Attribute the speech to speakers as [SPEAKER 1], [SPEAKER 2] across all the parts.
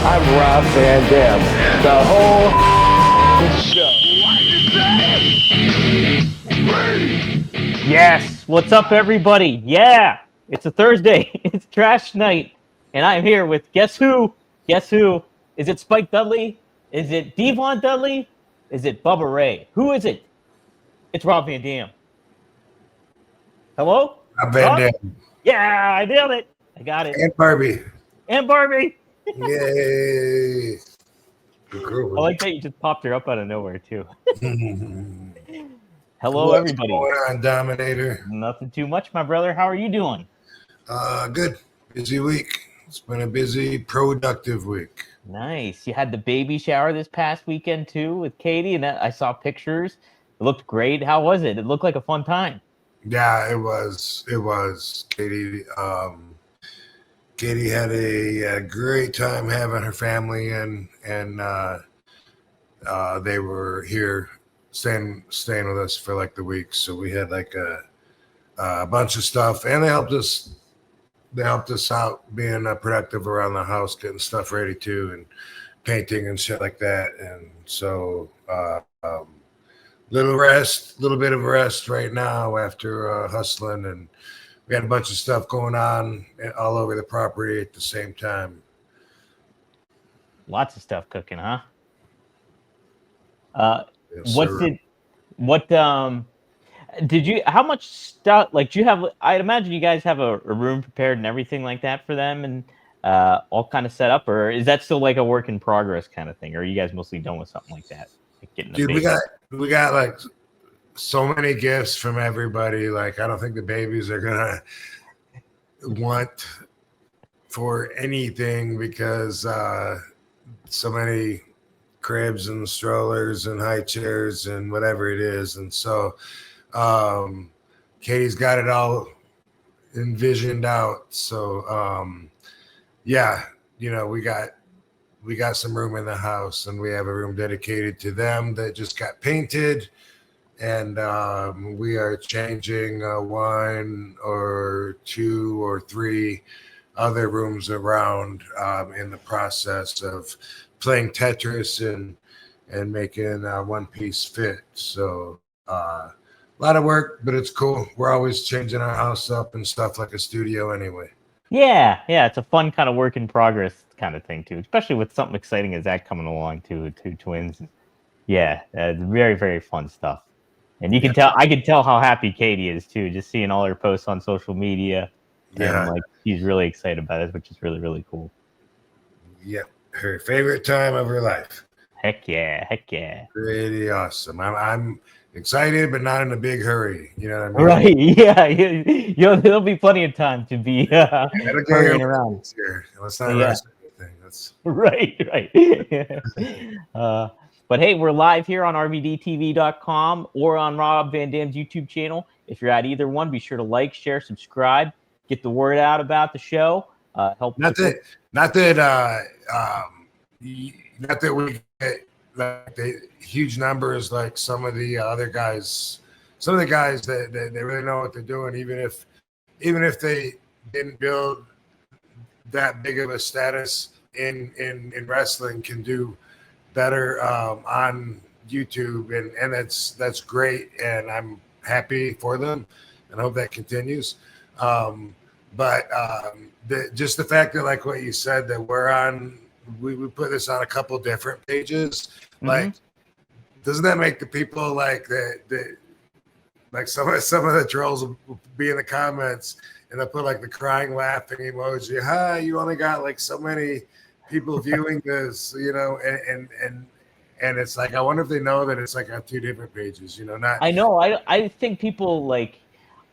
[SPEAKER 1] I'm Rob Van Dam. The whole show.
[SPEAKER 2] Yes, what's up, everybody? Yeah, it's a Thursday. It's trash night, and I'm here with guess who? Guess who? Is it Spike Dudley? Is it Devon Dudley? Is it Bubba Ray? Who is it? It's Rob Van Dam. Hello?
[SPEAKER 3] Rob Van
[SPEAKER 2] Rob?
[SPEAKER 3] Dam.
[SPEAKER 2] Yeah, I nailed it. I got it.
[SPEAKER 3] And Barbie.
[SPEAKER 2] And Barbie.
[SPEAKER 3] Yay.
[SPEAKER 2] I like that you just popped her up out of nowhere too. Hello,
[SPEAKER 3] What's
[SPEAKER 2] everybody.
[SPEAKER 3] going on, Dominator?
[SPEAKER 2] Nothing too much, my brother. How are you doing?
[SPEAKER 3] Good. Busy week. It's been a busy, productive week.
[SPEAKER 2] Nice. You had the baby shower this past weekend too with Katie, and I saw pictures. It looked great. How was it? It looked like a fun time.
[SPEAKER 3] Yeah, it was. It was. Katie had a great time having her family and they were here staying with us for like the week. So we had like a bunch of stuff, and they helped us out being productive around the house, getting stuff ready too, and painting and shit like that. And so little bit of rest right now after hustling, and we had a bunch of stuff going on all over the property at the same time.
[SPEAKER 2] Lots of stuff cooking, huh?
[SPEAKER 3] Yes,
[SPEAKER 2] What
[SPEAKER 3] sir.
[SPEAKER 2] did you, how much stuff, like, do you have, I'd imagine you guys have a room prepared and everything like that for them, and all kind of set up, or is that still like a work in progress kind of thing, or are you guys mostly done with something like that? Like getting
[SPEAKER 3] Dude, we got like so many gifts from everybody. Like, I don't think the babies are gonna want for anything because so many cribs and strollers and high chairs and whatever it is. And so Katie's got it all envisioned out. So yeah, we got some room in the house, and we have a room dedicated to them that just got painted. And we are changing one or two or three other rooms around in the process of playing Tetris and making one piece fit. So a lot of work, but it's cool. We're always changing our house up and stuff like a studio anyway.
[SPEAKER 2] Yeah, it's a fun kind of work in progress kind of thing too, especially with something exciting as that coming along too, with two twins. Yeah, very, very fun stuff. And you can tell, I can tell how happy Katie is too, just seeing all her posts on social media.
[SPEAKER 3] Yeah.
[SPEAKER 2] And like, she's really excited about it, which is really, really cool.
[SPEAKER 3] Yep. Her favorite time of her life.
[SPEAKER 2] Heck yeah.
[SPEAKER 3] Pretty awesome. I'm excited, but not in a big hurry. You know what I mean?
[SPEAKER 2] Right, yeah. There'll be plenty of time to be hurrying around.
[SPEAKER 3] Here. Let's not rush anything. That's
[SPEAKER 2] right. But hey, we're live here on rvdtv.com or on Rob Van Dam's YouTube channel. If you're at either one, be sure to like, share, subscribe, get the word out about the show. Help.
[SPEAKER 3] not that we get like the huge numbers like some of the other guys. Some of the guys that they really know what they're doing, even if they didn't build that big of a status in wrestling, can do better on YouTube, and that's great, and I'm happy for them, and I hope that continues. But just the fact that, like what you said, that we put this on a couple different pages, like, doesn't that make the people like that? Like some of the trolls will be in the comments and they'll put like the crying, laughing emoji. Hi, you only got like so many people viewing this, and it's like, I wonder if they know that it's like on two different pages, not.
[SPEAKER 2] I know. I think people like,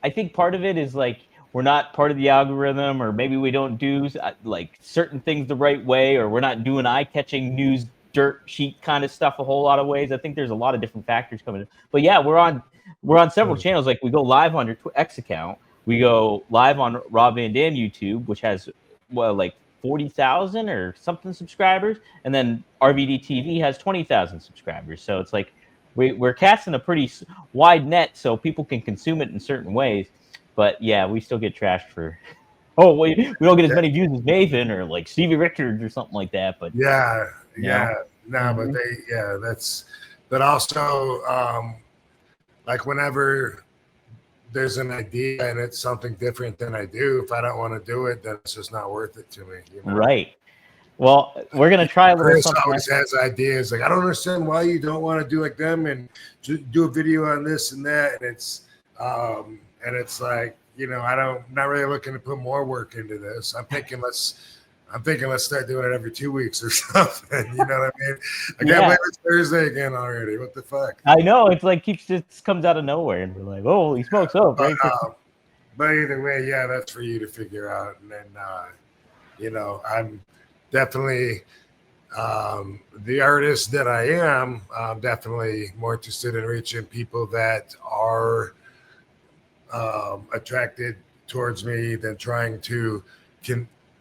[SPEAKER 2] I think part of it is like, we're not part of the algorithm, or maybe we don't do like certain things the right way, or we're not doing eye-catching news dirt sheet kind of stuff a whole lot of ways. I think there's a lot of different factors coming in. But yeah, we're on several channels. Like, we go live on your X account. We go live on Rob Van Dam YouTube, which has like 40,000 or something subscribers, and then RVD TV has 20,000 subscribers. So it's like we're casting a pretty wide net so people can consume it in certain ways. But yeah, we still get trashed for oh, we don't get as many views as Nathan or like Stevie Richards or something like that. But
[SPEAKER 3] yeah,
[SPEAKER 2] know?
[SPEAKER 3] no, but but also, like whenever there's an idea and it's something different than I do, if I don't want to do it, then it's just not worth it to me. You know?
[SPEAKER 2] Right. Well, we're gonna try a little
[SPEAKER 3] Chris
[SPEAKER 2] something.
[SPEAKER 3] always has ideas. Like, I don't understand why you don't want to do like them and do a video on this and that. And it's like, you know, not really looking to put more work into this. I'm thinking let's start doing it every 2 weeks or something. You know what I mean? I can't believe it's Thursday again already. What the fuck?
[SPEAKER 2] I know, it's like just comes out of nowhere, and we're like, oh, holy smokes! Oh, right.
[SPEAKER 3] But either way, yeah, that's for you to figure out. And then, you know, I'm definitely the artist that I am. I'm definitely more interested in reaching people that are attracted towards me than trying to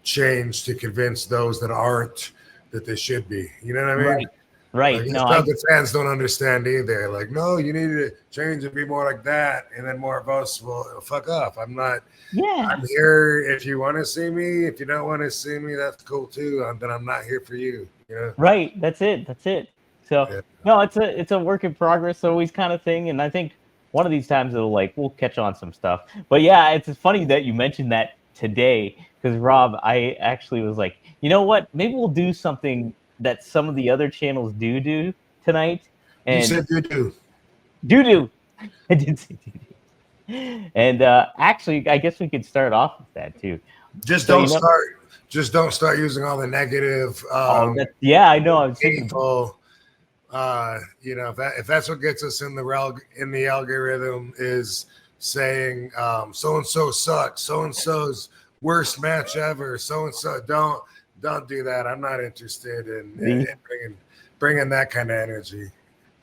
[SPEAKER 3] change to convince those that aren't that they should be. You know what I mean?
[SPEAKER 2] Right.
[SPEAKER 3] Like,
[SPEAKER 2] No,
[SPEAKER 3] the fans don't understand either. Like, no, you need to change and be more like that, and then more of us will fuck off. I'm not.
[SPEAKER 2] Yeah.
[SPEAKER 3] I'm here if you want to see me. If you don't want to see me, that's cool too. Then I'm not here for you. You know?
[SPEAKER 2] Right. That's it. So no, it's a work in progress, always kind of thing. And I think one of these times we'll catch on some stuff. But yeah, it's funny that you mentioned that today, because Rob, I actually was like, you know what? Maybe we'll do something that some of the other channels do tonight. And
[SPEAKER 3] you said do.
[SPEAKER 2] I did say do. And actually, I guess we could start off with that too.
[SPEAKER 3] Just don't start using all the negative.
[SPEAKER 2] Yeah, I know. I'm thinking.
[SPEAKER 3] You know, if that's what gets us in the algorithm is saying so and so sucks, so and so's worst match ever, so and so don't do that. I'm not interested in bringing that kind of energy.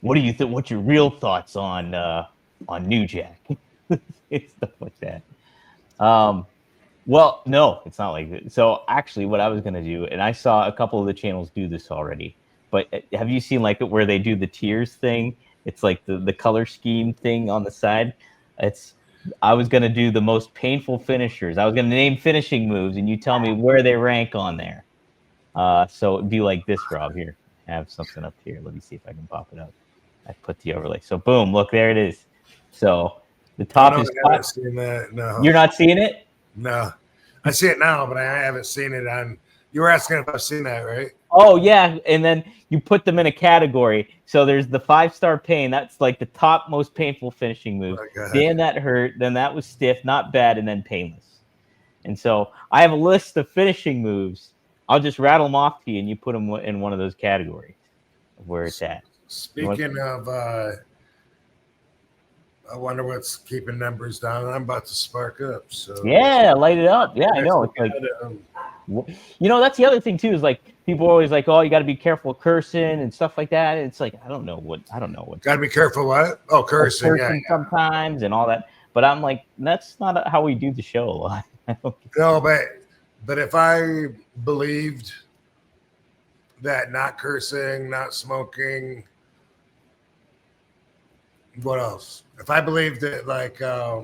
[SPEAKER 2] What do you think? What's your real thoughts on New Jack? Stuff like that. Well, no, it's not like that. So actually, what I was gonna do, and I saw a couple of the channels do this already. But have you seen like where they do the tiers thing? It's like the color scheme thing on the side. I was gonna do the most painful finishers. I was gonna name finishing moves, and you tell me where they rank on there. So it'd be like this, Rob. Here, I have something up here. Let me see if I can pop it up. I put the overlay. So boom, look, there it is. So the top is top.
[SPEAKER 3] Seen that. No.
[SPEAKER 2] You're not seeing it?
[SPEAKER 3] No, I see it now, but I haven't seen it on. You were asking if I've seen that, right?
[SPEAKER 2] Oh yeah, and then you put them in a category. So there's the 5-star pain. That's like the top most painful finishing move. Damn, that hurt. Then that was stiff, not bad, and then painless. And so I have a list of finishing moves. I'll just rattle them off to you, and you put them in one of those categories of where it's at.
[SPEAKER 3] Speaking of, I wonder what's keeping numbers down. I'm about to spark up. So
[SPEAKER 2] yeah, light it up. Yeah, I know. It's like, you know, that's the other thing too. Is like people are always like, "Oh, you got to be careful cursing and stuff like that." And it's like I don't know what.
[SPEAKER 3] Got to be careful what? Oh, cursing
[SPEAKER 2] sometimes and all that. But I'm like, that's not how we do the show a lot.
[SPEAKER 3] No, but if I believed that not cursing, not smoking, what else? If I believed that like that,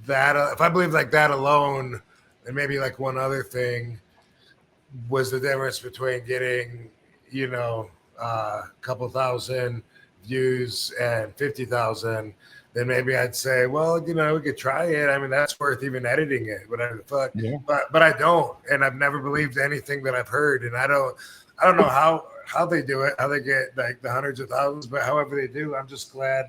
[SPEAKER 3] if I believed like that alone, and maybe like one other thing was the difference between getting, you know, a couple thousand views and 50,000, then maybe I'd say, well, you know, we could try it. I mean, that's worth even editing it, whatever the fuck.
[SPEAKER 2] Yeah.
[SPEAKER 3] But I don't, and I've never believed anything that I've heard, and I don't know how they do it, how they get like the hundreds of thousands, but however they do, I'm just glad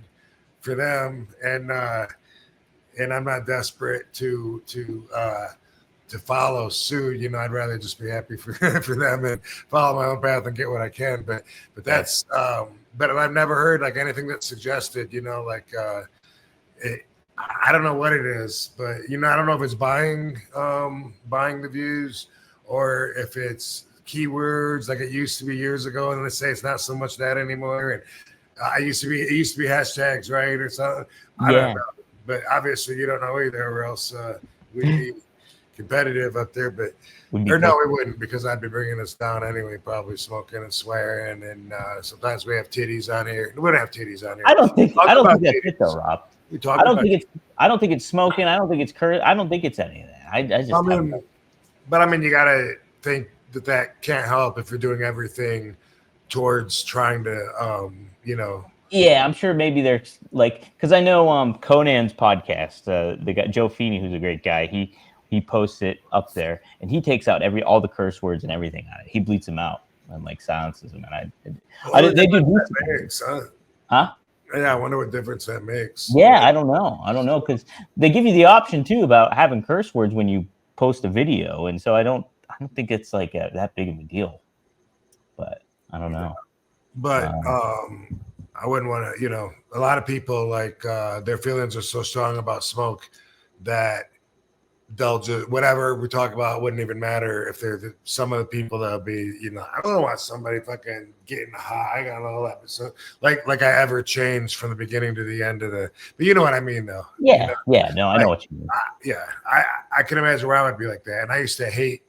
[SPEAKER 3] for them, and I'm not desperate to follow suit. You know, I'd rather just be happy for them and follow my own path and get what I can. But that's but I've never heard like anything that suggested, you know, like I don't know what it is, but you know, I don't know if it's buying the views or if it's keywords like it used to be years ago, and let's say it's not so much that anymore. And it used to be hashtags, right, or something. I don't know, but obviously you don't know either, or else we'd competitive up there, but
[SPEAKER 2] Would be
[SPEAKER 3] or no,
[SPEAKER 2] cool.
[SPEAKER 3] we wouldn't because I'd be bringing us down anyway, probably smoking and swearing, and sometimes we have titties on here. We don't have titties on here.
[SPEAKER 2] I don't think
[SPEAKER 3] Talk
[SPEAKER 2] that's
[SPEAKER 3] about
[SPEAKER 2] it
[SPEAKER 3] titties.
[SPEAKER 2] though, Rob.
[SPEAKER 3] We talk
[SPEAKER 2] I don't
[SPEAKER 3] about
[SPEAKER 2] think it's I don't think it's smoking. I don't think it's curse. I don't think it's any of that. I just
[SPEAKER 3] I mean, but I mean, you gotta think that can't help if you're doing everything towards trying to, you know.
[SPEAKER 2] yeah, I'm sure maybe there's like because I know Conan's podcast, the guy Joe Feeney, who's a great guy. He posts it up there, and he takes out all the curse words and everything on it. He bleeps them out and like silences them. And they do
[SPEAKER 3] Makes,
[SPEAKER 2] huh?
[SPEAKER 3] Yeah, I wonder what difference that makes.
[SPEAKER 2] Yeah, I don't know because they give you the option too about having curse words when you post a video, and so I don't think it's like that big of a deal. But I don't know.
[SPEAKER 3] But I wouldn't want to, you know, a lot of people like their feelings are so strong about smoke that they'll just whatever we talk about wouldn't even matter if they're some of the people that'll be, you know, I don't want somebody fucking getting high and all that. So like I ever changed from the beginning to the end of the, but you know what I mean though.
[SPEAKER 2] Yeah,
[SPEAKER 3] you know?
[SPEAKER 2] yeah, no, I know what you mean.
[SPEAKER 3] I can imagine where I would be like that, and I used to hate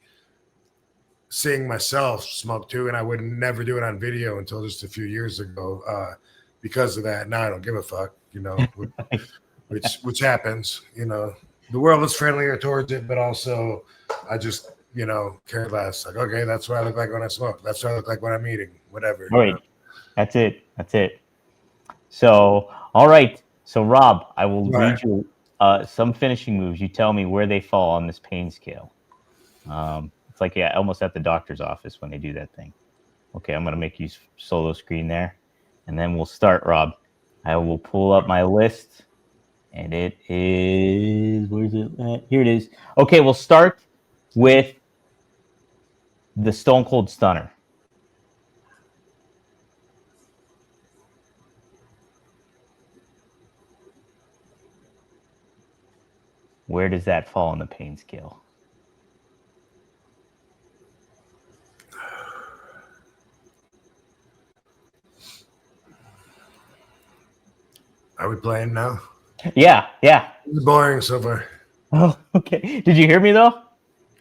[SPEAKER 3] seeing myself smoke too, and I would never do it on video until just a few years ago because of that. Now I don't give a fuck, you know, which happens, you know. The world is friendlier towards it, but also I just, you know, care less. Like, okay, that's what I look like when I smoke. That's what I look like when I'm eating, whatever.
[SPEAKER 2] All right, that's it. So, all right. So, Rob, I will read you some finishing moves. You tell me where they fall on this pain scale. It's like almost at the doctor's office when they do that thing. Okay, I'm gonna make you solo screen there, and then we'll start, Rob. I will pull up my list. And it is, where's it at? Here it is. Okay, we'll start with the Stone Cold Stunner. Where does that fall on the pain scale?
[SPEAKER 3] Are we playing now?
[SPEAKER 2] Yeah.
[SPEAKER 3] It's boring so far.
[SPEAKER 2] Oh, okay. Did you hear me though?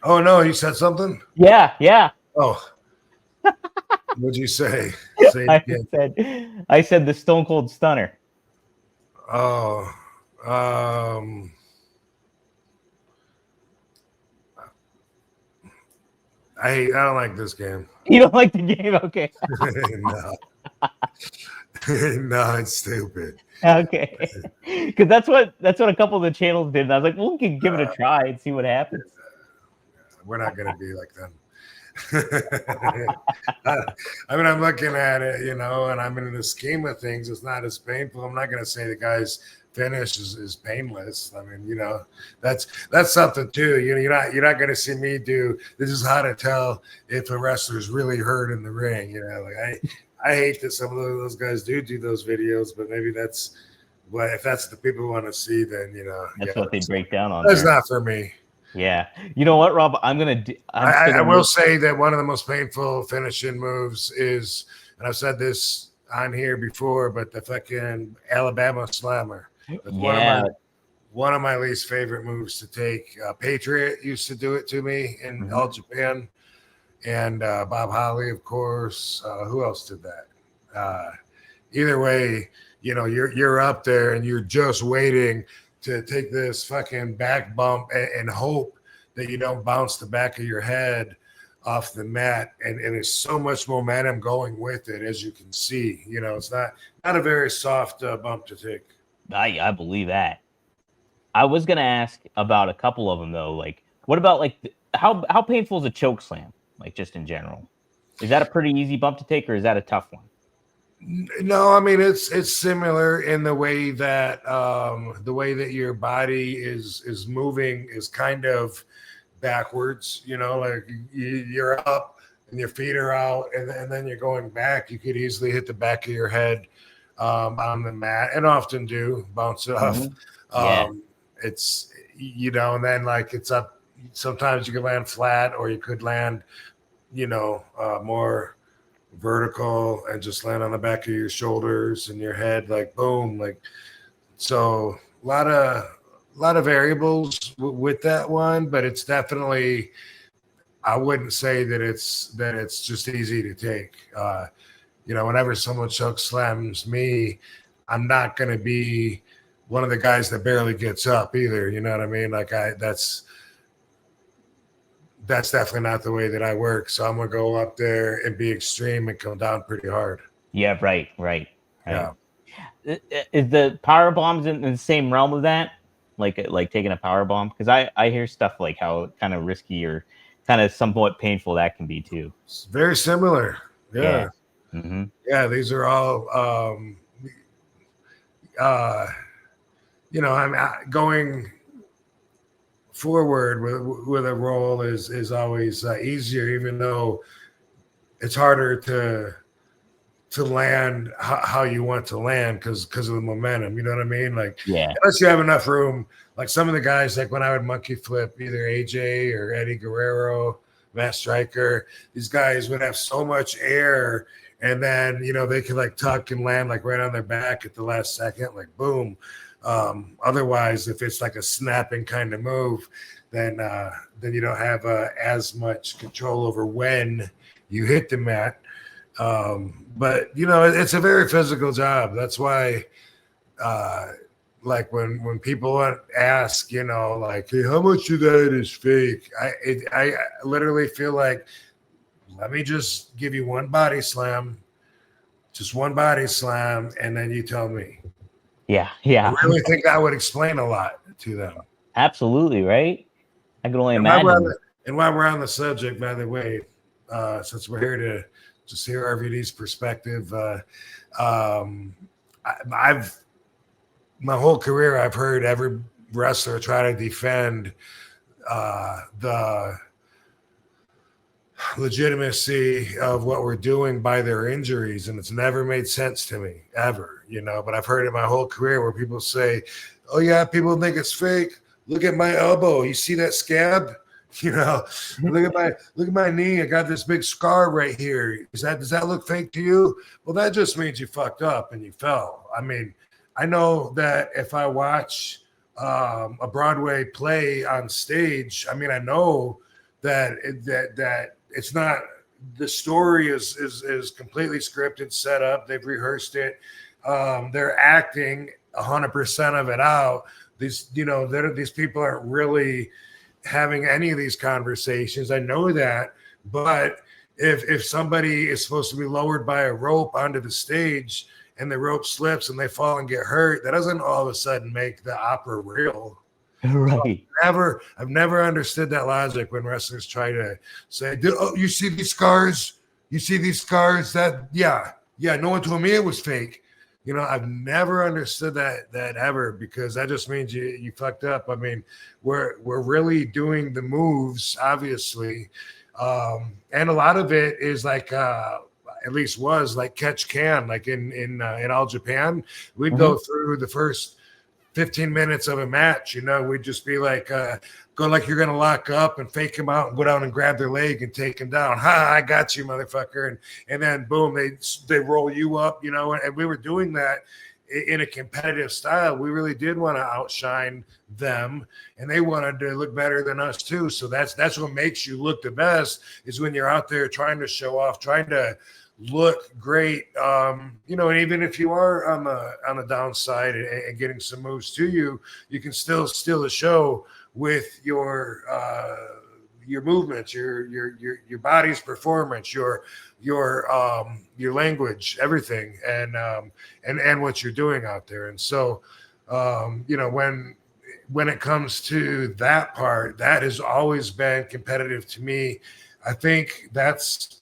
[SPEAKER 3] Oh no, you said something?
[SPEAKER 2] Yeah.
[SPEAKER 3] Oh. What'd you say? Say
[SPEAKER 2] I
[SPEAKER 3] it again.
[SPEAKER 2] said the Stone Cold Stunner.
[SPEAKER 3] Oh. I don't like this game.
[SPEAKER 2] You don't like the game? Okay.
[SPEAKER 3] No. No, it's stupid.
[SPEAKER 2] Okay. Because that's what a couple of the channels did. And I was like, well, we can give it a try and see what happens.
[SPEAKER 3] We're not going to be like them. I mean, I'm looking at it, you know, and I'm in the scheme of things. It's not as painful. I'm not going to say the guy's finish is painless. I mean, you know, that's something too. You know, you're not going to see me do. This is how to tell if a wrestler's really hurt in the ring. You know, like I hate that some of those guys do those videos, but maybe that's what if that's the people want to see, then you know
[SPEAKER 2] that's what they break down on.
[SPEAKER 3] That's not for me.
[SPEAKER 2] Yeah, you know what, Rob? I
[SPEAKER 3] will say that one of the most painful finishing moves is, and I've said this on here before, but the fucking Alabama Slammer.
[SPEAKER 2] Yeah.
[SPEAKER 3] One of my least favorite moves to take. Patriot used to do it to me in All Japan. And Bob Holly, of course. Who else did that? Either way, you know, you're up there and you're just waiting to take this fucking back bump and hope that you don't bounce the back of your head off the mat. And there's so much momentum going with it, as you can see. You know, it's not a very soft bump to take.
[SPEAKER 2] I believe that. I was gonna ask about a couple of them though. Like, what about like how painful is a choke slam? Like just in general, is that a pretty easy bump to take, or is that a tough one?
[SPEAKER 3] No, I mean it's similar in the way that your body is moving is kind of backwards. You know, like you're up and your feet are out, and then you're going back. You could easily hit the back of your head on the mat, and often do bounce it off. It's, you know, and then like it's up. Sometimes you could land flat, or you could land, you know, more vertical and just land on the back of your shoulders and your head, like boom, like so. A lot of variables with that one, but it's definitely, I wouldn't say that it's just easy to take. Whenever someone choke slams me, I'm not going to be one of the guys that barely gets up either. You know what I mean? Like that's definitely not the way that I work. So I'm gonna go up there and be extreme and come down pretty hard.
[SPEAKER 2] Yeah, right.
[SPEAKER 3] Yeah.
[SPEAKER 2] Is the power bombs in the same realm of that? Like taking a power bomb? Because I hear stuff like how kind of risky or kind of somewhat painful that can be too.
[SPEAKER 3] It's very similar. Yeah.
[SPEAKER 2] Mm-hmm.
[SPEAKER 3] Yeah. These are all, I'm going forward with a roll is always easier, even though it's harder to land how you want to land because of the momentum. You know what I mean? Like,
[SPEAKER 2] Yeah.
[SPEAKER 3] unless you have enough room. Like some of the guys, like when I would monkey flip either AJ or Eddie Guerrero, Matt Striker, these guys would have so much air, and then they could like tuck and land like right on their back at the last second, like boom. Otherwise, if it's like a snapping kind of move, then you don't have as much control over when you hit the mat. But it's a very physical job. That's why, like when people ask, like, hey, how much of that is fake? I literally feel like, let me just give you one body slam, and then you tell me.
[SPEAKER 2] Yeah.
[SPEAKER 3] I really think that would explain a lot to them.
[SPEAKER 2] Absolutely, right? I can only imagine.
[SPEAKER 3] While we're on the subject, by the way, since we're here to just hear RVD's perspective, I've my whole career I've heard every wrestler try to defend the legitimacy of what we're doing by their injuries, and it's never made sense to me ever, but I've heard it my whole career where people say, oh yeah, people think it's fake. Look at my elbow. You see that scab? Look at my knee. I got this big scar right here. Does that look fake to you? Well, that just means you fucked up and you fell. I mean, I know that if I watch a Broadway play on stage, I mean, I know that it's not, the story is completely scripted, set up. They've rehearsed it. They're acting 100% of it out. These people aren't really having any of these conversations. I know that, but if somebody is supposed to be lowered by a rope onto the stage and the rope slips and they fall and get hurt, that doesn't all of a sudden make the opera real.
[SPEAKER 2] Right.
[SPEAKER 3] I've never understood that logic when wrestlers try to say, oh, you see these scars? You see these scars? Yeah. No one told me it was fake. I've never understood that ever, because that just means you fucked up. I mean, we're really doing the moves, obviously. And a lot of it is like, at least was like catch can, like in All Japan, we'd go through the first 15 minutes of a match, we'd just be like, go like you're going to lock up and fake him out and go down and grab their leg and take him down. I got you, motherfucker. And then boom, they roll you up, and we were doing that in a competitive style. We really did want to outshine them, and they wanted to look better than us too. So that's what makes you look the best, is when you're out there trying to show off, trying to look great, and even if you are on the downside and getting some moves to you, you can still steal the show with your movements, your body's performance, your language, everything, and what you're doing out there. And so, when it comes to that part, that has always been competitive to me. I think that's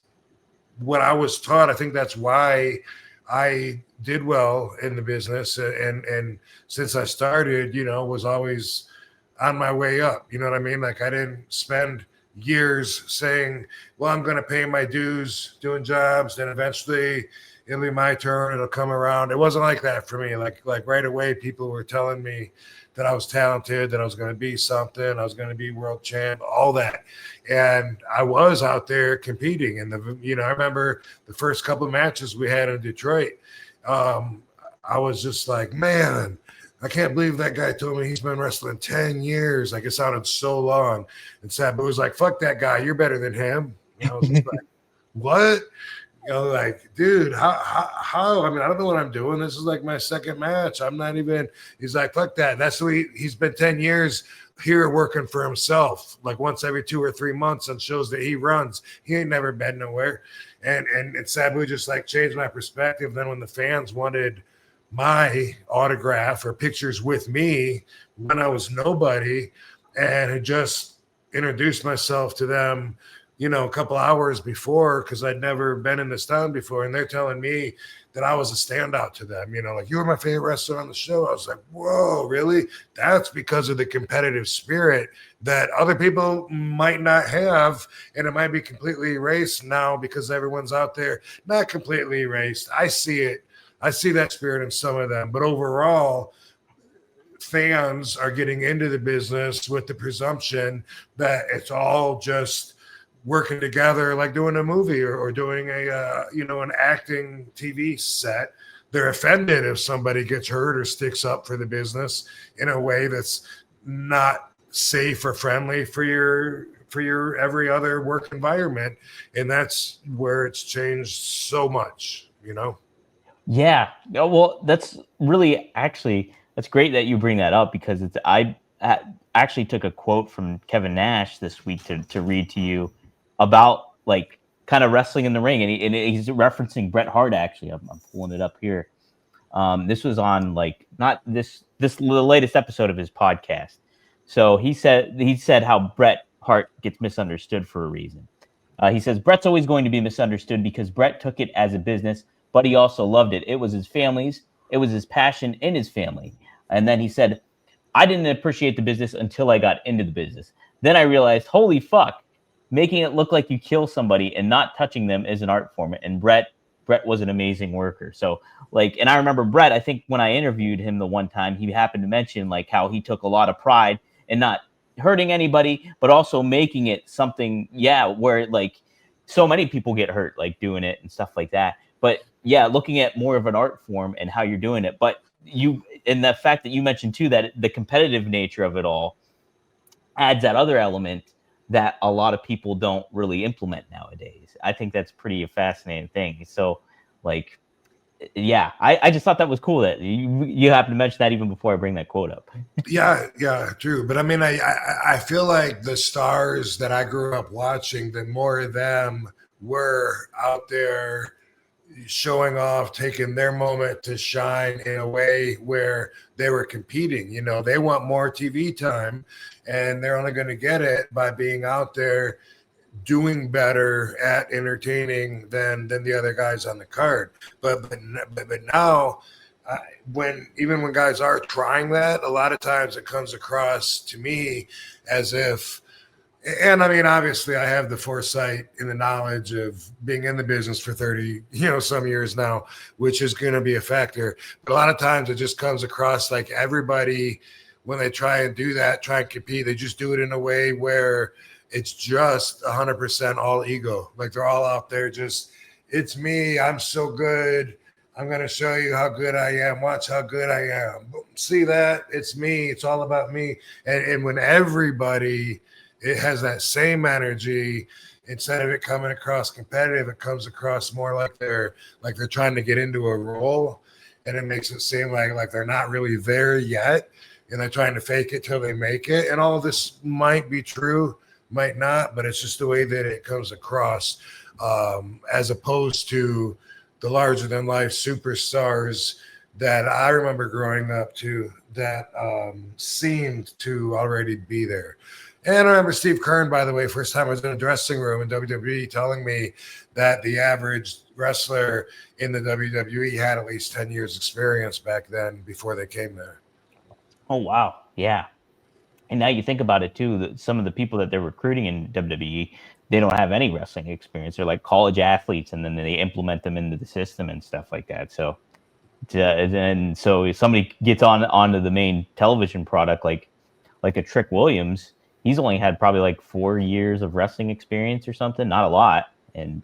[SPEAKER 3] what I was taught. I think that's why I did well in the business, and since I started, was always on my way up. You know what I mean? Like, I didn't spend years saying, well, I'm going to pay my dues doing jobs, then eventually it'll be my turn, it'll come around. It wasn't like that for me. Like right away, people were telling me that I was talented, that I was going to be something, I was going to be world champ, all that. And I was out there competing. And I remember the first couple of matches we had in Detroit. I was just like, man, I can't believe that guy told me he's been wrestling 10 years. Like, it sounded so long. And Sabu was like, fuck that guy. You're better than him. And I was just like, what? You know, like, dude, how? I mean, I don't know what I'm doing. This is like my second match. I'm not even. He's like, fuck that. That's the way he's been 10 years here working for himself, like once every 2 or 3 months on shows that he runs. He ain't never been nowhere. And Sabu just like changed my perspective. Then when the fans wanted my autograph or pictures with me when I was nobody and had just introduced myself to them, you know, a couple hours before, because I'd never been in this town before, and they're telling me that I was a standout to them, you know, like, you were my favorite wrestler on the show. I was like, whoa, really? That's because of the competitive spirit that other people might not have, and it might be completely erased now because everyone's out there. Not completely erased. I see it. I see that spirit in some of them, but overall, fans are getting into the business with the presumption that it's all just working together, like doing a movie or doing a an acting TV set. They're offended if somebody gets hurt or sticks up for the business in a way that's not safe or friendly for your every other work environment, and that's where it's changed so much, you know.
[SPEAKER 2] Yeah. Well, that's really that's great that you bring that up, because I actually took a quote from Kevin Nash this week to read to you about like kind of wrestling in the ring, and he's referencing Bret Hart. Actually, I'm pulling it up here. This was on like not this the latest episode of his podcast. So he said how Bret Hart gets misunderstood for a reason. He says Bret's always going to be misunderstood because Bret took it as a business, but he also loved it. It was his family's. It was his passion in his family. And then he said, I didn't appreciate the business until I got into the business. Then I realized, holy fuck, making it look like you kill somebody and not touching them is an art form. And Bret was an amazing worker. So like, and I remember Bret, I think when I interviewed him the one time, he happened to mention like how he took a lot of pride in not hurting anybody, but also making it something, where like so many people get hurt, like doing it and stuff like that. But yeah, looking at more of an art form and how you're doing it. But and the fact that you mentioned too, that the competitive nature of it all adds that other element that a lot of people don't really implement nowadays. I think that's pretty a fascinating thing. So like, yeah, I just thought that was cool that you happened to mention that even before I bring that quote up.
[SPEAKER 3] Yeah, true. But I mean, I feel like the stars that I grew up watching, the more of them were out there showing off, taking their moment to shine in a way where they were competing. You know, they want more TV time, and they're only going to get it by being out there doing better at entertaining than the other guys on the card. But now, when guys are trying that, a lot of times it comes across to me as if, and I mean, obviously I have the foresight and the knowledge of being in the business for 30, some years now, which is going to be a factor. But a lot of times it just comes across like everybody, when they try and do that, try and compete, they just do it in a way where it's just 100% all ego. Like they're all out there just, it's me. I'm so good. I'm going to show you how good I am. Watch how good I am. See that? It's me. It's all about me. And when everybody, it has that same energy, instead of it coming across competitive, it comes across more like they're trying to get into a role, and it makes it seem like they're not really there yet, and they're trying to fake it till they make it. And all of this might be true, might not, but it's just the way that it comes across, as opposed to the larger than life superstars that I remember growing up to that seemed to already be there. And I remember Steve Kern, by the way, first time I was in a dressing room in WWE, telling me that the average wrestler in the WWE had at least 10 years experience back then before they came there.
[SPEAKER 2] Oh, wow. Yeah. And now you think about it too, that some of the people that they're recruiting in WWE, they don't have any wrestling experience. They're like college athletes, and then they implement them into the system and stuff like that. So, and so if somebody gets onto the main television product, like a Trick Williams, he's only had probably like 4 years of wrestling experience or something, not a lot. And,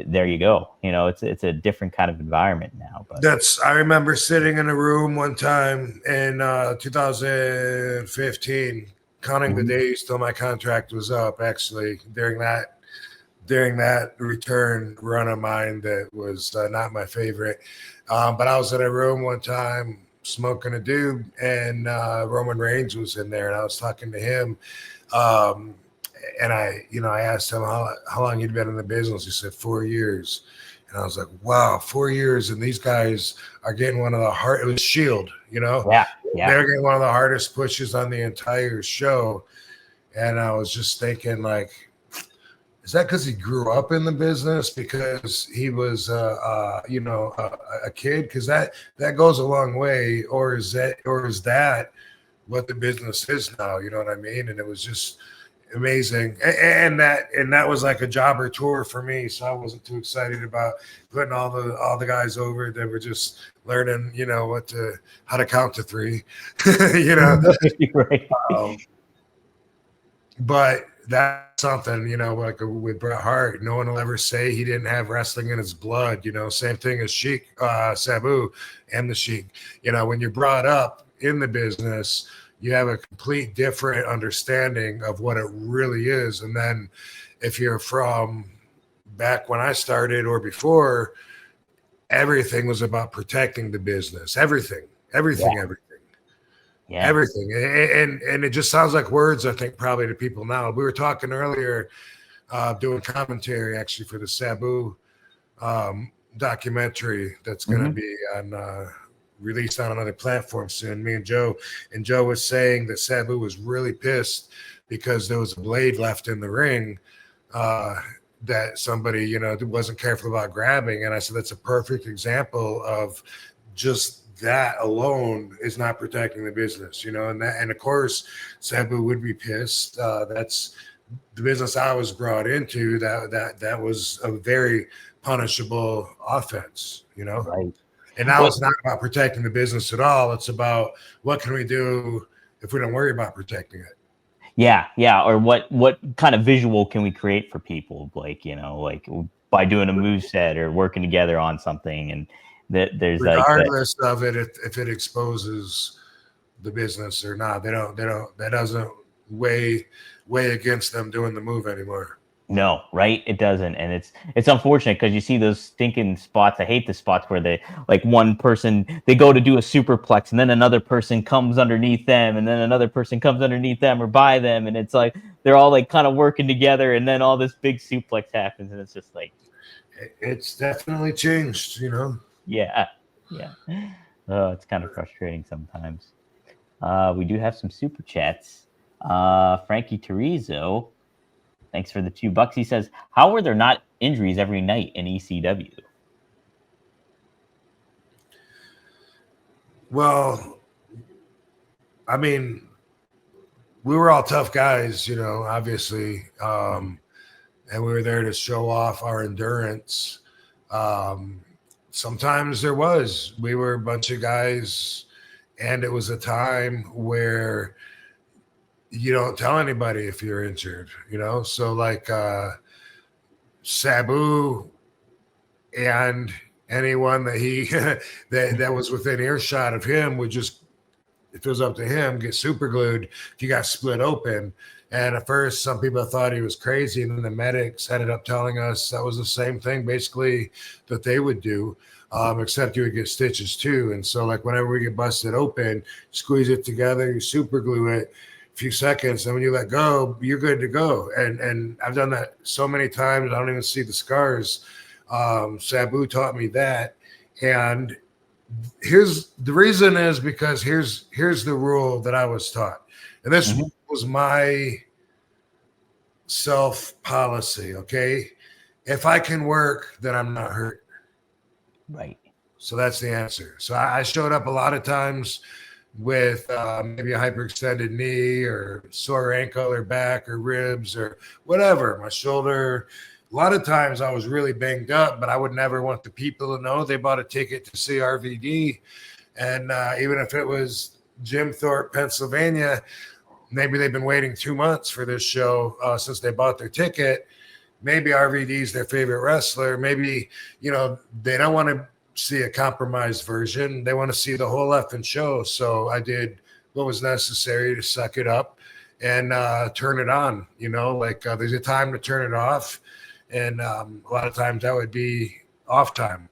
[SPEAKER 2] there you go. It's a different kind of environment now. But
[SPEAKER 3] I remember sitting in a room one time in 2015, counting the days till my contract was up. Actually, during that return run of mine, that was not my favorite. But I was in a room one time smoking a doob, and Roman Reigns was in there, and I was talking to him. And I asked him how long he'd been in the business. He said 4 years. And I was like, wow, 4 years. And these guys are getting one of the hard, it was Shield,
[SPEAKER 2] yeah.
[SPEAKER 3] They're getting one of the hardest pushes on the entire show. And I was just thinking, like, is that because he grew up in the business, because he was, a kid? Because that goes a long way. Or is that what the business is now? You know what I mean? And it was just amazing. And that was like a jobber tour for me. So I wasn't too excited about putting all the guys over that were just learning, how to count to three,
[SPEAKER 2] Right.
[SPEAKER 3] But that's something, like with Bret Hart, no one will ever say he didn't have wrestling in his blood. Same thing as Sheik, Sabu and the Sheik. When you're brought up in the business, you have a complete different understanding of what it really is. And then if you're from back when I started or before, everything was about protecting the business. Everything.
[SPEAKER 2] Yeah.
[SPEAKER 3] Everything. And it just sounds like words, I think, probably to people now. We were talking earlier, doing commentary actually for the Sabu documentary that's going to be on released on another platform soon. Me and Joe was saying that Sabu was really pissed because there was a blade left in the ring that somebody, wasn't careful about grabbing. And I said, that's a perfect example of just that alone is not protecting the business, and of course Sabu would be pissed. That's the business I was brought into. That was a very punishable offense,
[SPEAKER 2] Right.
[SPEAKER 3] And now it's not about protecting the business at all. It's about what can we do if we don't worry about protecting it.
[SPEAKER 2] Yeah. Or what kind of visual can we create for people? Like, like by doing a move set or working together on something. And there's
[SPEAKER 3] regardless of it, if it exposes the business or not, that doesn't weigh against them doing the move anymore.
[SPEAKER 2] No, right? It doesn't. And it's unfortunate because you see those stinking spots. I hate the spots where they, like, one person, they go to do a superplex and then another person comes underneath them and then another person comes underneath them or by them. And it's like, they're all like kind of working together and then all this big suplex happens. And it's just like,
[SPEAKER 3] it's definitely changed,
[SPEAKER 2] Yeah. Oh, it's kind of frustrating sometimes. We do have some super chats. Frankie Terrizzo, thanks for the $2. He says, how were there not injuries every night in ECW?
[SPEAKER 3] Well, I mean, we were all tough guys, obviously. And we were there to show off our endurance. Sometimes we were a bunch of guys, and it was a time where you don't tell anybody if you're injured, So like Sabu and anyone that he that was within earshot of him would just, if it was up to him, get super glued if you got split open. And at first, some people thought he was crazy, and then the medics ended up telling us that was the same thing, basically, that they would do, except you would get stitches too. And so, like, whenever we get busted open, squeeze it together, you super glue it, a few seconds, and when you let go, you're good to go. And I've done that so many times, I don't even see the scars. Sabu taught me that, and here's the reason is because here's the rule that I was taught, and this was my self policy. Okay, if I can work, then I'm not hurt.
[SPEAKER 2] Right.
[SPEAKER 3] So that's the answer. So I showed up a lot of times with maybe a hyperextended knee or sore ankle or back or ribs or whatever, my shoulder. A lot of times I was really banged up, but I would never want the people to know they bought a ticket to see RVD. And even if it was Jim Thorpe, Pennsylvania, maybe they've been waiting 2 months for this show since they bought their ticket. maybe RVD's their favorite wrestler. Maybe, you know, they don't want to see a compromised version. They want to see the whole effing show. So I did what was necessary to suck it up and turn it on. You know, like there's a time to turn it off. And a lot of times that would be off time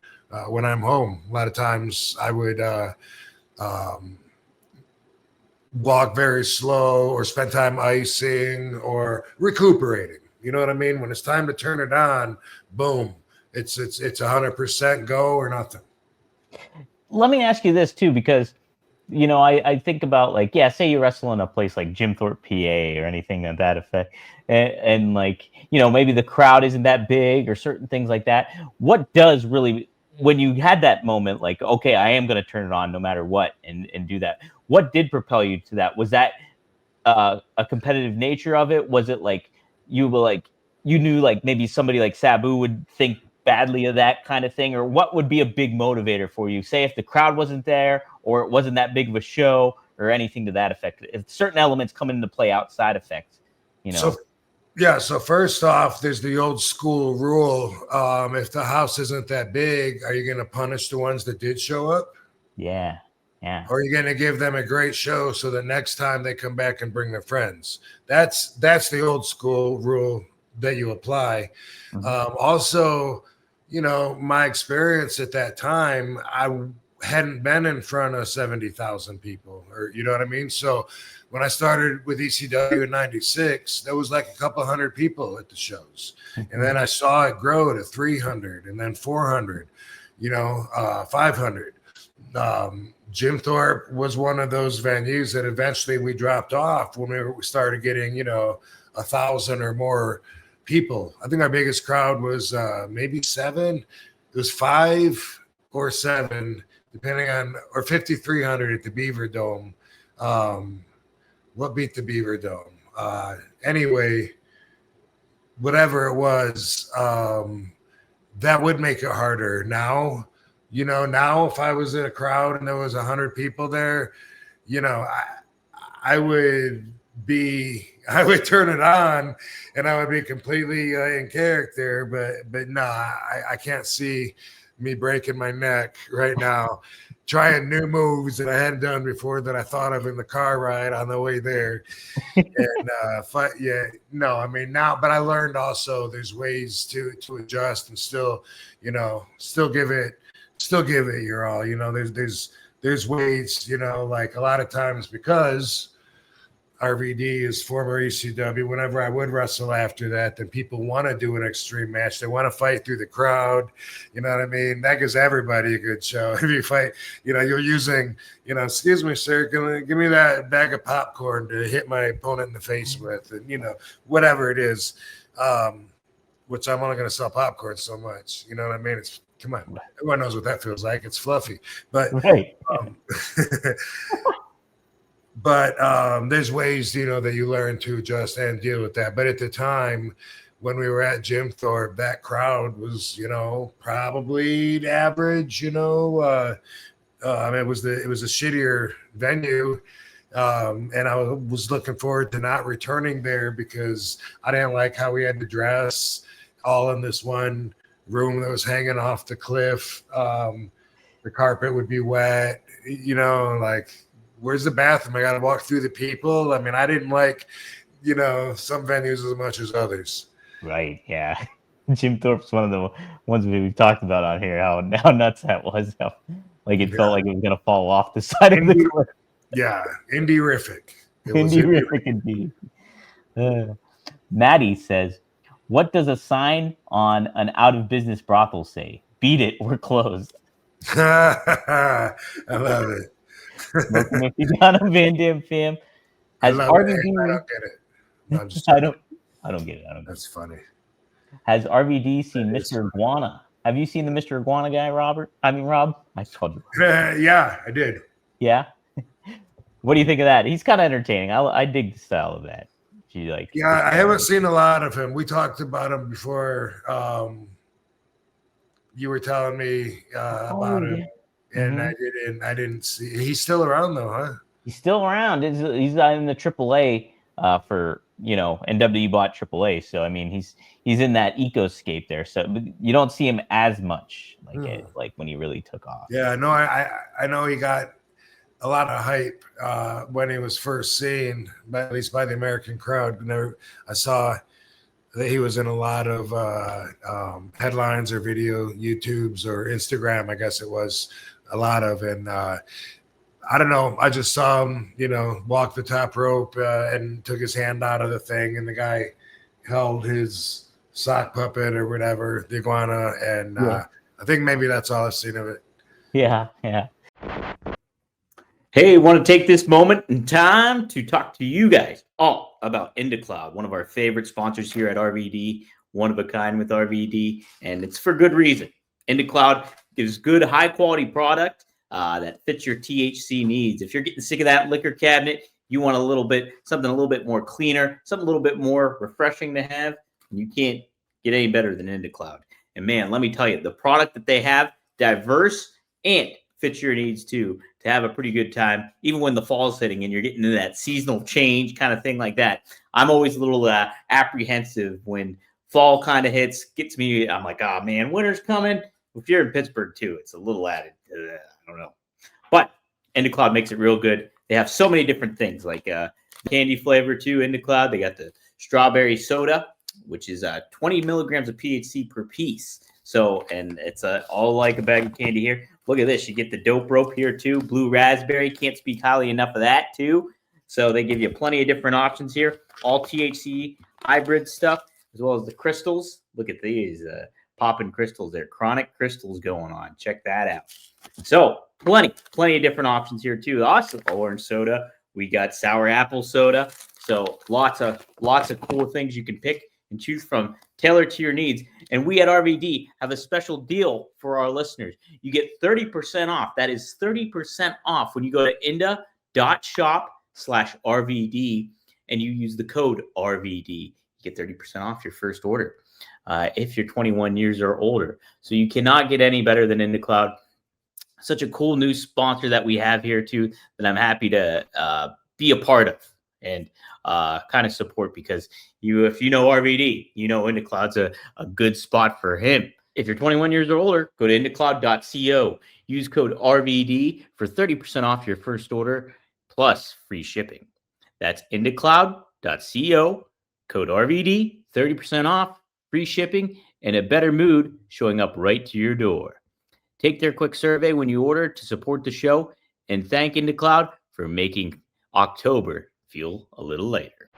[SPEAKER 3] when I'm home. A lot of times I would walk very slow or spend time icing or recuperating. You know what I mean? When it's time to turn it on, boom, it's 100% go or nothing.
[SPEAKER 2] Let me ask you this too, because you know, I think about like, yeah, say you wrestle in a place like Jim Thorpe, PA, or anything of that effect, and like, you know, maybe the crowd isn't that big or certain things like that. What does really, when you had that moment, like, okay, I am going to turn it on no matter what, and do that. What did propel you to that? Was that a competitive nature of it? Was it like you were like you knew like maybe somebody like Sabu would think badly of that kind of thing, or what would be a big motivator for you? Say if the crowd wasn't there, or it wasn't that big of a show, or anything to that effect. If certain elements come into play outside effects, you know.
[SPEAKER 3] So yeah, so first off, there's the old school rule. If the house isn't that big, are you going to punish the ones that did show up?
[SPEAKER 2] Yeah. Yeah.
[SPEAKER 3] Or are you going to give them a great show so the next time they come back and bring their friends? That's the old school rule that you apply. Also, you know, my experience at that time, I hadn't been in front of 70,000 people, or you know what I mean? So when I started with ECW in 96, there was like a couple hundred people at the shows. And then I saw it grow to 300 and then 400, you know, 500. Jim Thorpe was one of those venues that eventually we dropped off when we started getting, you know, 1,000 or more people. I think our biggest crowd was maybe 7. It was 5 or 7, depending on, or 5,300 at the Beaver Dome. What beat the Beaver Dome? Anyway, whatever it was, that would make it harder. Now, you know, now if I was in a crowd and there was 100 people there, you know, I would turn it on and I would be completely in character, but no, I can't see me breaking my neck right now, trying new moves that I hadn't done before that I thought of in the car ride on the way there. And no, I mean now, but I learned also there's ways to adjust and still, you know, still give it your all. You know, there's ways, you know, like a lot of times because RVD is former ECW. Whenever I would wrestle after that, then people want to do an extreme match. They want to fight through the crowd. You know what I mean? That gives everybody a good show. If you fight, you know, you're using, you know, excuse me, sir, give me that bag of popcorn to hit my opponent in the face with, and you know, whatever it is. Which I'm only going to sell popcorn so much. You know what I mean? It's come on, everyone knows what that feels like. It's fluffy, but
[SPEAKER 2] right.
[SPEAKER 3] But there's ways, you know, that you learn to adjust and deal with that. But at the time when we were at Jim Thorpe, that crowd was, you know, probably average, you know. I mean, it was a shittier venue. And I was looking forward to not returning there because I didn't like how we had to dress all in this one room that was hanging off the cliff. The carpet would be wet, you know, like, where's the bathroom? I got to walk through the people. I mean, I didn't like, you know, some venues as much as others.
[SPEAKER 2] Right. Yeah. Jim Thorpe's one of the ones we've talked about on here, how nuts that was. How, like it felt like it was going to fall off the side of the cliff.
[SPEAKER 3] Yeah. Indie-rific.
[SPEAKER 2] Indie-rific indeed. Maddie says, what does a sign on an out-of-business brothel say? Beat it, we're closed.
[SPEAKER 3] I love it.
[SPEAKER 2] Smoking if you got a Van Dam fam. Has RVD?
[SPEAKER 3] I don't get it. No, I'm just
[SPEAKER 2] I don't get it.
[SPEAKER 3] That's funny.
[SPEAKER 2] Has RVD seen Mr. Iguana? Have you seen the Mr. Iguana guy, Rob? I told you.
[SPEAKER 3] Yeah, I did.
[SPEAKER 2] Yeah. What do you think of that? He's kind of entertaining. I dig the style of that.
[SPEAKER 3] Yeah, I haven't seen a lot of him. We talked about him before. You were telling me about him. And I didn't see. He's still around though, huh?
[SPEAKER 2] He's still around. He's in the AAA for NWE bought AAA, so I mean he's in that ecoscape there. So you don't see him as much like when he really took off.
[SPEAKER 3] Yeah, no, I know he got a lot of hype when he was first seen, at least by the American crowd. I saw that he was in a lot of headlines or video YouTubes or Instagram, I guess it was a lot of. And I don't know, I just saw him, walk the top rope and took his hand out of the thing, and the guy held his sock puppet or whatever, the iguana, and I think maybe that's all I've seen of it.
[SPEAKER 2] Yeah. Hey, want to take this moment in time to talk to you guys all about IndaCloud, one of our favorite sponsors here at RVD, one of a kind with RVD, and it's for good reason. IndaCloud gives good, high-quality product that fits your THC needs. If you're getting sick of that liquor cabinet, you want something a little bit more cleaner, something a little bit more refreshing to have, and you can't get any better than IndaCloud. And man, let me tell you, the product that they have, diverse and fits your needs too, to have a pretty good time, even when the fall's hitting and you're getting into that seasonal change kind of thing like that. I'm always a little apprehensive when fall kind of hits, gets me. I'm like, oh man, winter's coming. If you're in Pittsburgh too, it's a little added to that. I don't know. But IndaCloud makes it real good. They have so many different things like candy flavor too, IndaCloud. They got the strawberry soda, which is 20 milligrams of THC per piece. So, and it's all like a bag of candy here. Look at this. You get the dope rope here too. Blue raspberry. Can't speak highly enough of that too. So they give you plenty of different options here. All THC hybrid stuff, as well as the crystals. Look at these popping crystals there. Chronic crystals going on. Check that out. So plenty of different options here too. Awesome. Orange soda. We got sour apple soda. So lots of cool things you can pick and choose from, tailored to your needs. And we at RVD have a special deal for our listeners. You get 30% off. That is 30% off when you go to inda.shop/RVD and you use the code RVD. You get 30% off your first order if you're 21 years or older. So you cannot get any better than IndaCloud. Such a cool new sponsor that we have here too, that I'm happy to be a part of and kind of support, because if you know RVD, IndaCloud's a good spot for him. If you're 21 years or older, go to indacloud.co. Use code RVD for 30% off your first order plus free shipping. That's indacloud.co, code RVD, 30% off, free shipping, and a better mood showing up right to your door. Take their quick survey when you order to support the show, and thank IndaCloud for making October feel a little later.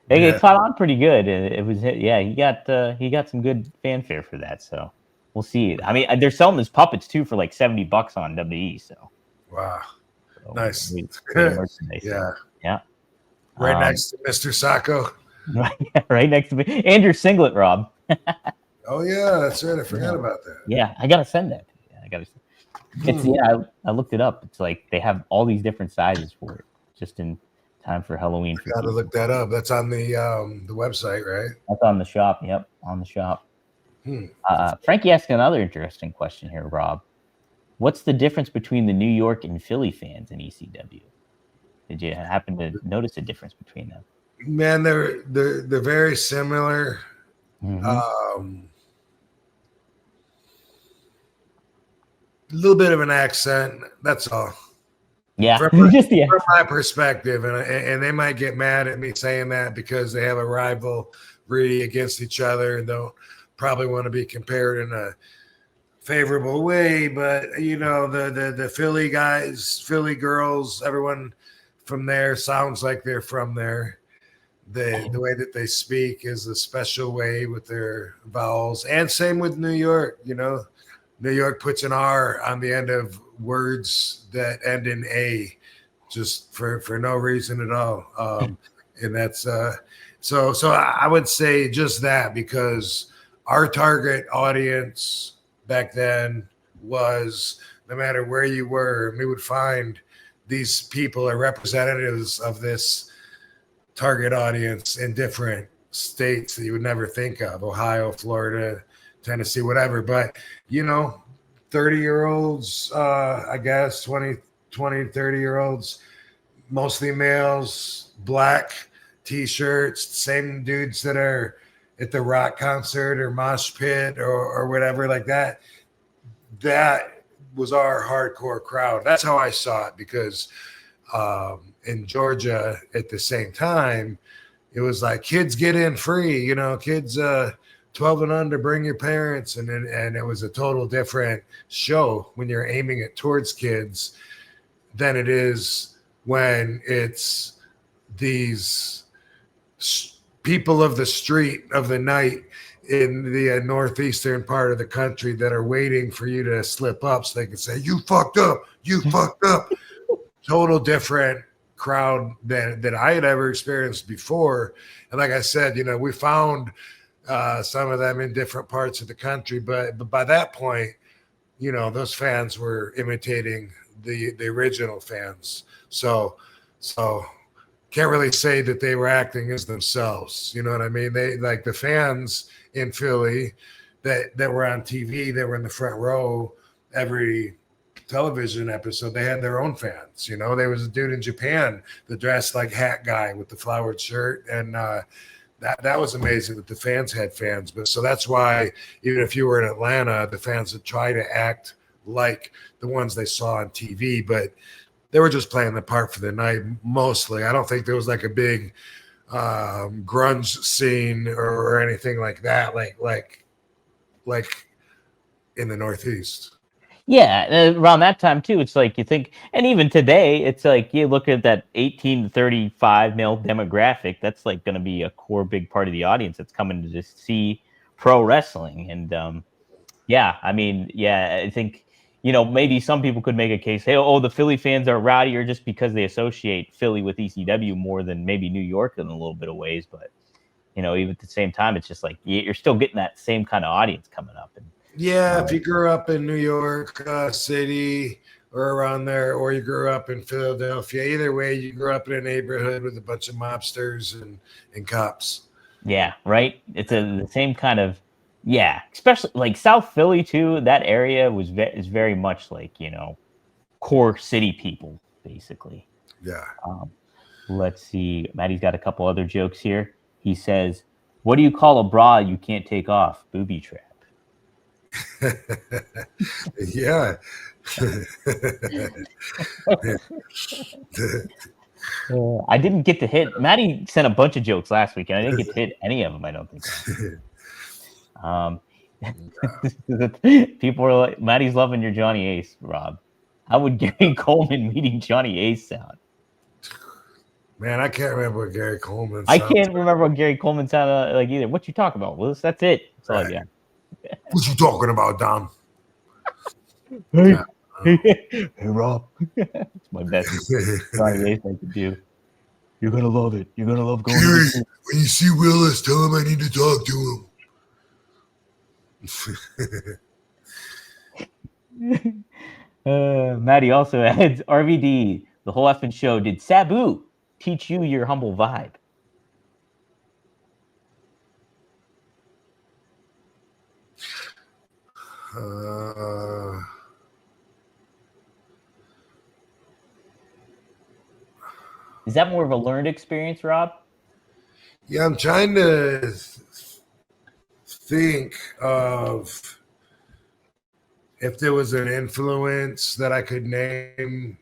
[SPEAKER 2] It caught on pretty good. It was, he got some good fanfare for that. So we'll see. I mean, they're selling his puppets too for like $70 on WWE. So
[SPEAKER 3] wow, so nice.
[SPEAKER 2] Yeah.
[SPEAKER 3] Right next to Mr. Sacco.
[SPEAKER 2] Right next to me, Andrew Singlet, Rob.
[SPEAKER 3] Oh yeah, that's right. I forgot about that.
[SPEAKER 2] Yeah, I gotta send that. I looked it up. It's like they have all these different sizes for it, just in time for Halloween.
[SPEAKER 3] Got to look that up. That's on the website, right?
[SPEAKER 2] That's on the shop. Yep, on the shop. Frankie asked another interesting question here, Rob. What's the difference between the New York and Philly fans in ECW? Did you happen to notice a difference between them?
[SPEAKER 3] Man, they're very similar.
[SPEAKER 2] Mm-hmm.
[SPEAKER 3] A little bit of an accent. That's all.
[SPEAKER 2] Yeah,
[SPEAKER 3] from my perspective, and they might get mad at me saying that because they have a rivalry against each other and don't probably want to be compared in a favorable way. But the Philly guys, Philly girls, everyone from there sounds like they're from there. The way that they speak is a special way with their vowels, and same with New York. New York puts an R on the end of words that end in A, just for no reason at all. And that's so I would say just that, because our target audience back then was, no matter where you were, we would find these people are representatives of this target audience in different states that you would never think of: Ohio, Florida, Tennessee, whatever. But 30-year-olds, I guess 20, 30-year-olds, mostly males, black t-shirts, same dudes that are at the rock concert or mosh pit or whatever like that. That was our hardcore crowd. That's how I saw it, because in Georgia at the same time, it was like kids get in free, you know, kids 12 and under, bring your parents. And it was a total different show when you're aiming it towards kids than it is when it's these people of the street of the night in the northeastern part of the country that are waiting for you to slip up so they can say, you fucked up, you fucked up. Total different crowd that I had ever experienced before. And like I said, you know, we found some of them in different parts of the country, but by that point, you know, those fans were imitating the original fans. So can't really say that they were acting as themselves. You know what I mean? They, like the fans in Philly that were on TV, that were in the front row every television episode, they had their own fans. You know, there was a dude in Japan that dressed like Hat Guy with the flowered shirt, and that was amazing that the fans had fans. But so that's why even if you were in Atlanta, the fans would try to act like the ones they saw on TV, but they were just playing the part for the night mostly. I don't think there was like a big grunge scene or anything like that, like in the Northeast.
[SPEAKER 2] Yeah, around that time too, it's like you think, and even today, it's like you look at that 18 to 35 male demographic. That's like going to be a core big part of the audience that's coming to just see pro wrestling. And yeah, I mean, yeah, I think, you know, maybe some people could make a case, hey, oh, the Philly fans are rowdier just because they associate Philly with ECW more than maybe New York in a little bit of ways. But, you know, even at the same time, it's just like you're still getting that same kind of audience coming up. And
[SPEAKER 3] yeah, if you grew up in New York City or around there, or you grew up in Philadelphia, either way, you grew up in a neighborhood with a bunch of mobsters and cops.
[SPEAKER 2] yeah, right. It's the same kind of, yeah, especially like South Philly too. That area is very much like, you know, core city people basically.
[SPEAKER 3] Yeah.
[SPEAKER 2] Let's see. Maddie's got a couple other jokes here. He says, "What do you call a bra you can't take off? Booby trap."
[SPEAKER 3] Yeah.
[SPEAKER 2] I didn't get to hit. Maddie sent a bunch of jokes last week, and I didn't get to hit any of them. I don't think. People are like, Maddie's loving your Johnny Ace, Rob. How would Gary Coleman meeting Johnny Ace sound?
[SPEAKER 3] Man, I can't remember what Gary Coleman
[SPEAKER 2] I can't remember what Gary Coleman sounded like either. What you talking about, Willis? That's it. That's all I got.
[SPEAKER 3] What you talking about, Dom?
[SPEAKER 2] Hey, hey, Rob. It's my best Johnny Ace I could do. You're gonna love it. You're gonna love going.
[SPEAKER 3] Gary, when you see Willis, tell him I need to talk to him.
[SPEAKER 2] Maddie also adds, RVD, the whole effing show. Did Sabu teach you your humble vibe? Is that more of a learned experience, Rob?
[SPEAKER 3] Yeah, I'm trying to think of if there was an influence that I could name,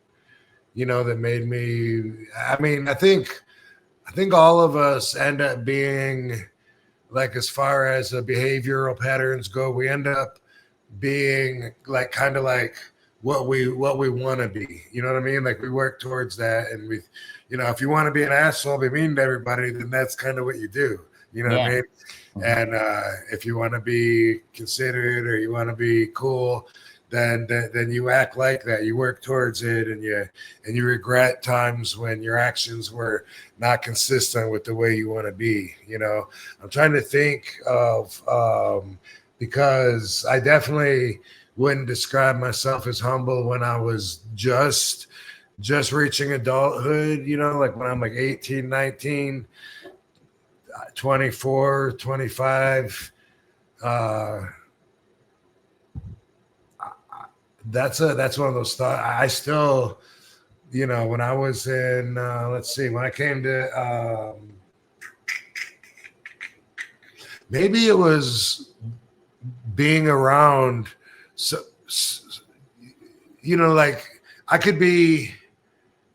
[SPEAKER 3] you know, that made me. I mean, I think all of us end up being, like, as far as the behavioral patterns go, we end up being like kind of like what we want to be. You know what I mean? Like we work towards that, and we, you know, if you want to be an asshole, be mean to everybody, then that's kind of what you do. You know what I mean? And if you want to be considerate or you want to be cool, then you act like that. You work towards it, and you regret times when your actions were not consistent with the way you want to be. You know, I'm trying to think of because I definitely wouldn't describe myself as humble when I was just reaching adulthood, you know, like when I'm like 18, 19, 24, 25. That's one of those thoughts. I still, you know, when I was in, let's see, when I came to maybe it was being around, so, like I could be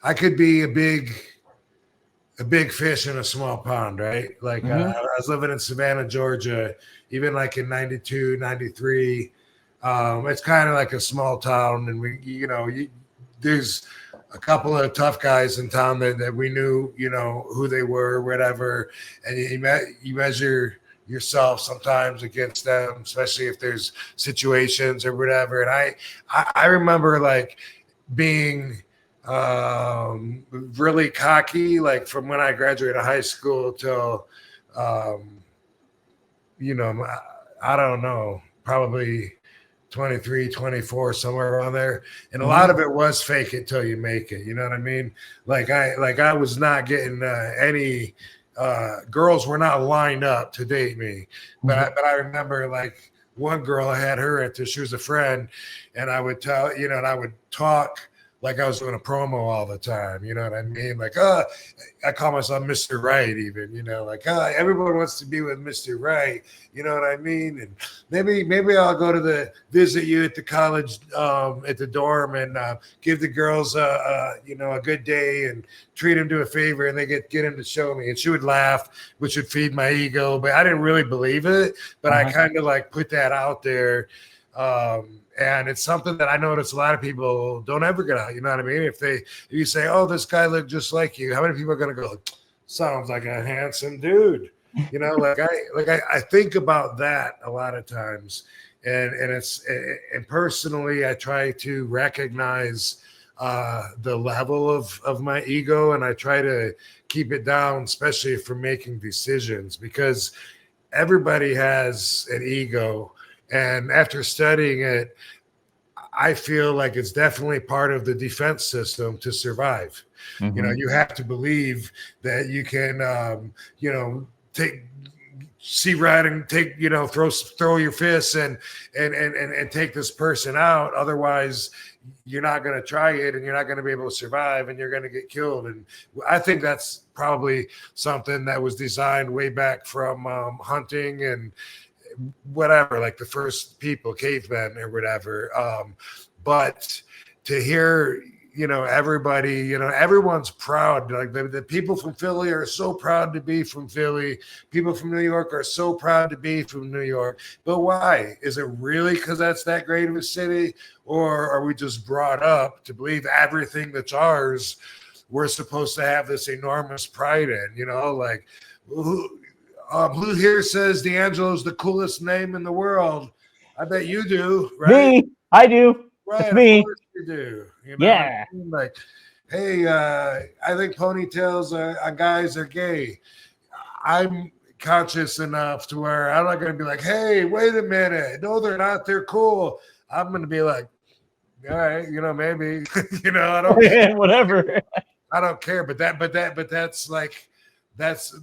[SPEAKER 3] a big fish in a small pond, right? Like
[SPEAKER 2] Mm-hmm.
[SPEAKER 3] I was living in Savannah, Georgia, even like in 92, 93. It's kind of like a small town, and there's a couple of tough guys in town that we knew, who they were, whatever. And you measure yourself sometimes against them, especially if there's situations or whatever. And I remember like being really cocky, like from when I graduated high school till, um, I don't know, probably 23, 24, somewhere around there. And a lot
[SPEAKER 2] Mm-hmm.
[SPEAKER 3] of it was fake it till you make it. You know what I mean? I was not getting any girls were not lined up to date me. But I remember like one girl, I had her at she was a friend, and I would tell, and I would talk like I was doing a promo all the time. You know what I mean? Like, I call myself Mr. Right, even, like, everyone wants to be with Mr. Right. You know what I mean? And maybe I'll go to visit you at the college, at the dorm, and give the girls a good day and treat them to a favor, and they get them to show me. And she would laugh, which would feed my ego, but I didn't really believe it. But I kind of like put that out there. And it's something that I notice a lot of people don't ever get out. You know what I mean? If you say, "Oh, this guy looked just like you," how many people are going to go, "Sounds like a handsome dude"? I think about that a lot of times, and personally, I try to recognize the level of my ego, and I try to keep it down, especially for making decisions, because everybody has an ego. And after studying it, I feel like it's definitely part of the defense system to survive.
[SPEAKER 2] Mm-hmm.
[SPEAKER 3] You have to believe that you can, see red and take, throw your fists and take this person out. Otherwise, you're not going to try it, and you're not going to be able to survive, and you're going to get killed. And I think that's probably something that was designed way back from hunting and whatever, like the first people, cavemen or whatever. But to hear, everybody, everyone's proud. Like the people from Philly are so proud to be from Philly. People from New York are so proud to be from New York. But why? Is it really because that's that great of a city? Or are we just brought up to believe everything that's ours, we're supposed to have this enormous pride in, like, who here says D'Angelo's the coolest name in the world? I bet you do, right?
[SPEAKER 2] Me, I do. That's
[SPEAKER 3] Right, of
[SPEAKER 2] me.
[SPEAKER 3] course you do.
[SPEAKER 2] Yeah.
[SPEAKER 3] Like, hey, I think ponytails on guys are gay. I'm conscious enough to where I'm not going to be like, hey, wait a minute. No, they're not. They're cool. I'm going to be like, all right, maybe,
[SPEAKER 2] Whatever.
[SPEAKER 3] I don't care. But that's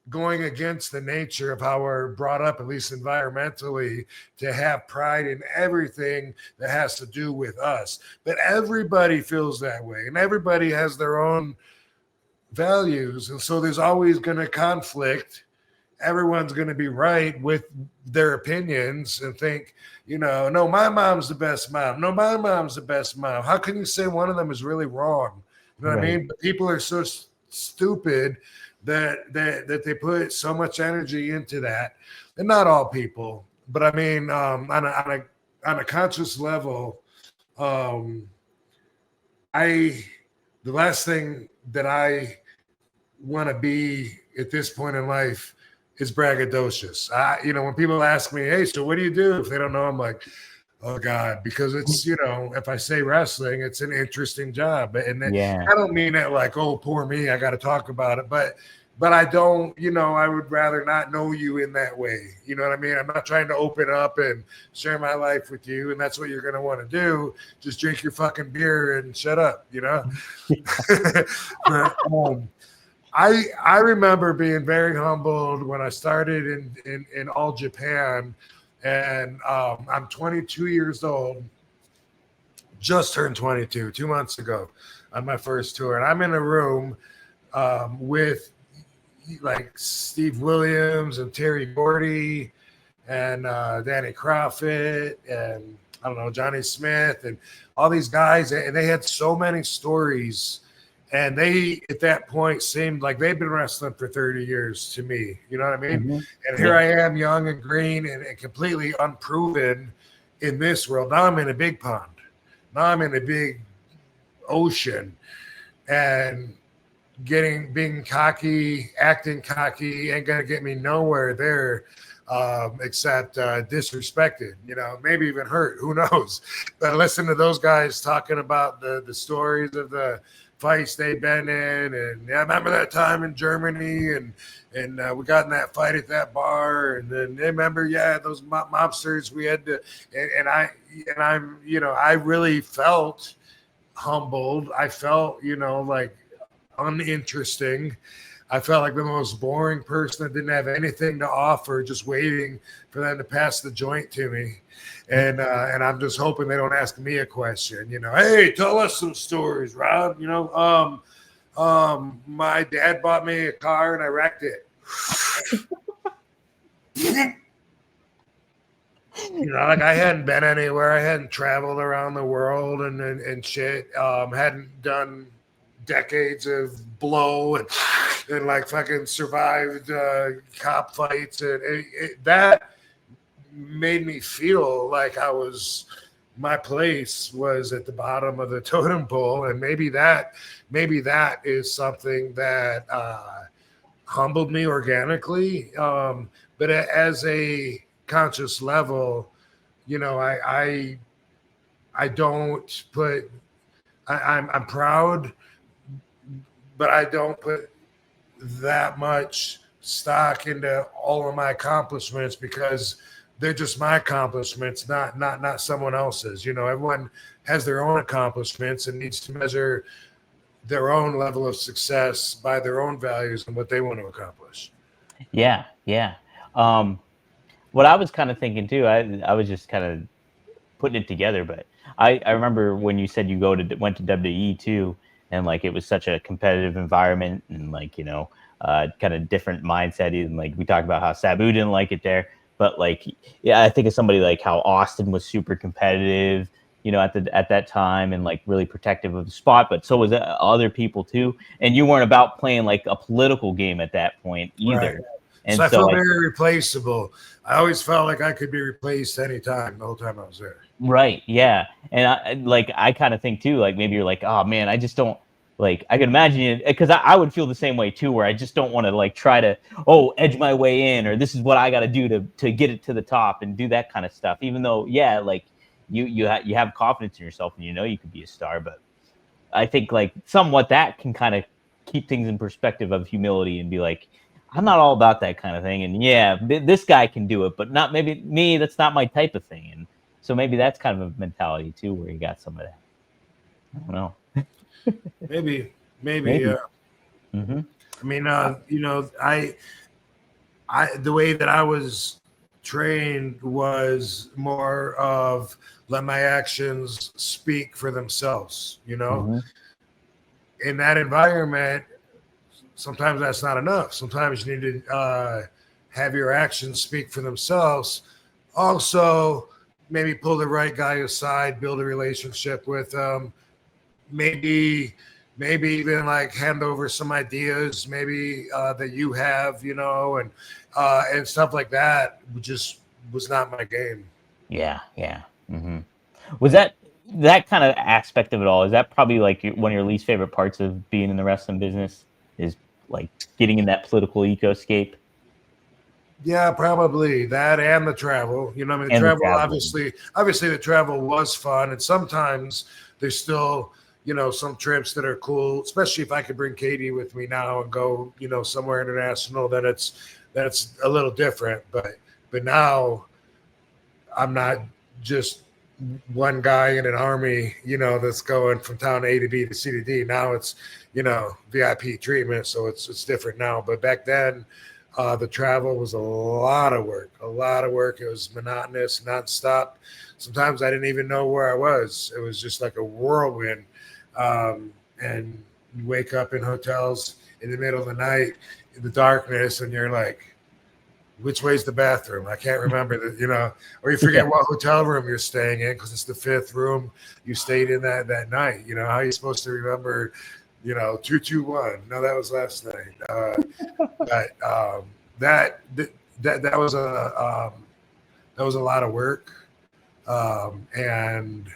[SPEAKER 3] going against the nature of how we're brought up, at least environmentally, to have pride in everything that has to do with us. But everybody feels that way, and everybody has their own values, and so there's always going to conflict. Everyone's going to be right with their opinions and think, no, my mom's the best mom. No, my mom's the best mom. How can you say one of them is really wrong? You know what I
[SPEAKER 2] Right.
[SPEAKER 3] mean? But people are so stupid that they put so much energy into that. And not all people, but I mean, on a conscious level, um, the last thing that I want to be at this point in life is braggadocious. When people ask me, hey, so what do you do? If they don't know, I'm like, oh God, because it's, if I say wrestling, it's an interesting job. And
[SPEAKER 2] Yeah.
[SPEAKER 3] I don't mean that like, oh, poor me, I got to talk about it. But I don't, I would rather not know you in that way. You know what I mean? I'm not trying to open up and share my life with you. And that's what you're going to want to do. Just drink your fucking beer and shut up, But, I remember being very humbled when I started in All Japan, and I'm 22 years old, just turned 22 2 months ago on my first tour, and I'm in a room with like Steve Williams and Terry Gordy and Danny Crawford and I don't know, Johnny Smith and all these guys. And they had so many stories. And they, at that point, seemed like they'd been wrestling for 30 years to me. You know what I mean?
[SPEAKER 2] Mm-hmm.
[SPEAKER 3] And here I am, young and green and completely unproven in this world. Now I'm in a big pond. Now I'm in a big ocean. And being cocky, acting cocky ain't gonna get me nowhere there, except disrespected, maybe even hurt, who knows. But listen to those guys talking about the stories of the fights they've been in, and I remember that time in Germany, and we got in that fight at that bar, and then they remember, those mobsters we had to, I'm I really felt humbled. I felt like uninteresting. I felt like the most boring person that didn't have anything to offer, just waiting for them to pass the joint to me. And I'm just hoping they don't ask me a question. Hey, tell us some stories, Rob. My dad bought me a car and I wrecked it. Like I hadn't been anywhere. I hadn't traveled around the world and shit. Hadn't done decades of blow and like fucking survived cop fights, and that made me feel like my place was at the bottom of the totem pole, and maybe that is something that humbled me organically, but as a conscious level, I don't put. I'm proud, but I don't put that much stock into all of my accomplishments because they're just my accomplishments, not someone else's. Everyone has their own accomplishments and needs to measure their own level of success by their own values and what they want to accomplish.
[SPEAKER 2] Yeah. What I was kind of thinking too, I was just kind of putting it together, but I remember when you said you went to WWE too, and like it was such a competitive environment and like kind of different mindset. And like we talked about how Sabu didn't like it there, but like I think of somebody like how Austin was super competitive, at that time, and like really protective of the spot. But so was other people too, and you weren't about playing like a political game at that point either.
[SPEAKER 3] Right.
[SPEAKER 2] And
[SPEAKER 3] so I felt very replaceable. I always felt like I could be replaced anytime, the whole time I was there.
[SPEAKER 2] Right. Yeah. And I kind of think too, like maybe you're like, oh man, I just don't like, I can imagine it because I would feel the same way too, where I just don't want to like try to, edge my way in, or this is what I got to do to get it to the top and do that kind of stuff. Even though, like you have confidence in yourself and you could be a star, but I think like somewhat that can kind of keep things in perspective of humility and be like, I'm not all about that kind of thing. And this guy can do it, but not maybe me. That's not my type of thing. And so maybe that's kind of a mentality too, where you got some of that. I don't know.
[SPEAKER 3] Maybe.
[SPEAKER 2] Mm-hmm.
[SPEAKER 3] I mean, the way that I was trained was more of let my actions speak for themselves.
[SPEAKER 2] Mm-hmm.
[SPEAKER 3] In that environment, sometimes that's not enough. Sometimes you need to have your actions speak for themselves. Also, maybe pull the right guy aside, build a relationship with them. Maybe even like hand over some ideas, maybe that you have, and stuff like that. Just was not my game.
[SPEAKER 2] Yeah. Mm-hmm. Was that kind of aspect of it all? Is that probably like one of your least favorite parts of being in the wrestling business? Is like getting in that political ecoscape?
[SPEAKER 3] Yeah, probably that and the travel. The travel. Obviously the travel was fun, and sometimes there's still some trips that are cool, especially if I could bring Katie with me now and go somewhere international. Then that's a little different. But now I'm not just one guy in an army, that's going from town A to B to C to D. Now it's VIP treatment, so it's different now. But back then, the travel was a lot of work. It was monotonous, nonstop. Sometimes I didn't even know where I was. It was just like a whirlwind. And you wake up in hotels in the middle of the night in the darkness, and you're like, which way's the bathroom? I can't remember that, or you forget what hotel room you're staying in because it's the 5th room you stayed in that night. How are you supposed to remember, 221? No, that was last night. That was a lot of work. And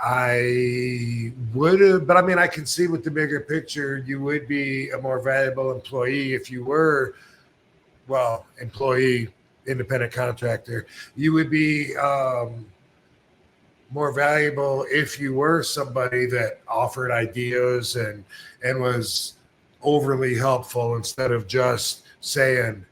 [SPEAKER 3] I would have, but I mean, I can see with the bigger picture, you would be a more valuable employee if you were, employee, independent contractor. You would be more valuable if you were somebody that offered ideas and was overly helpful instead of just saying,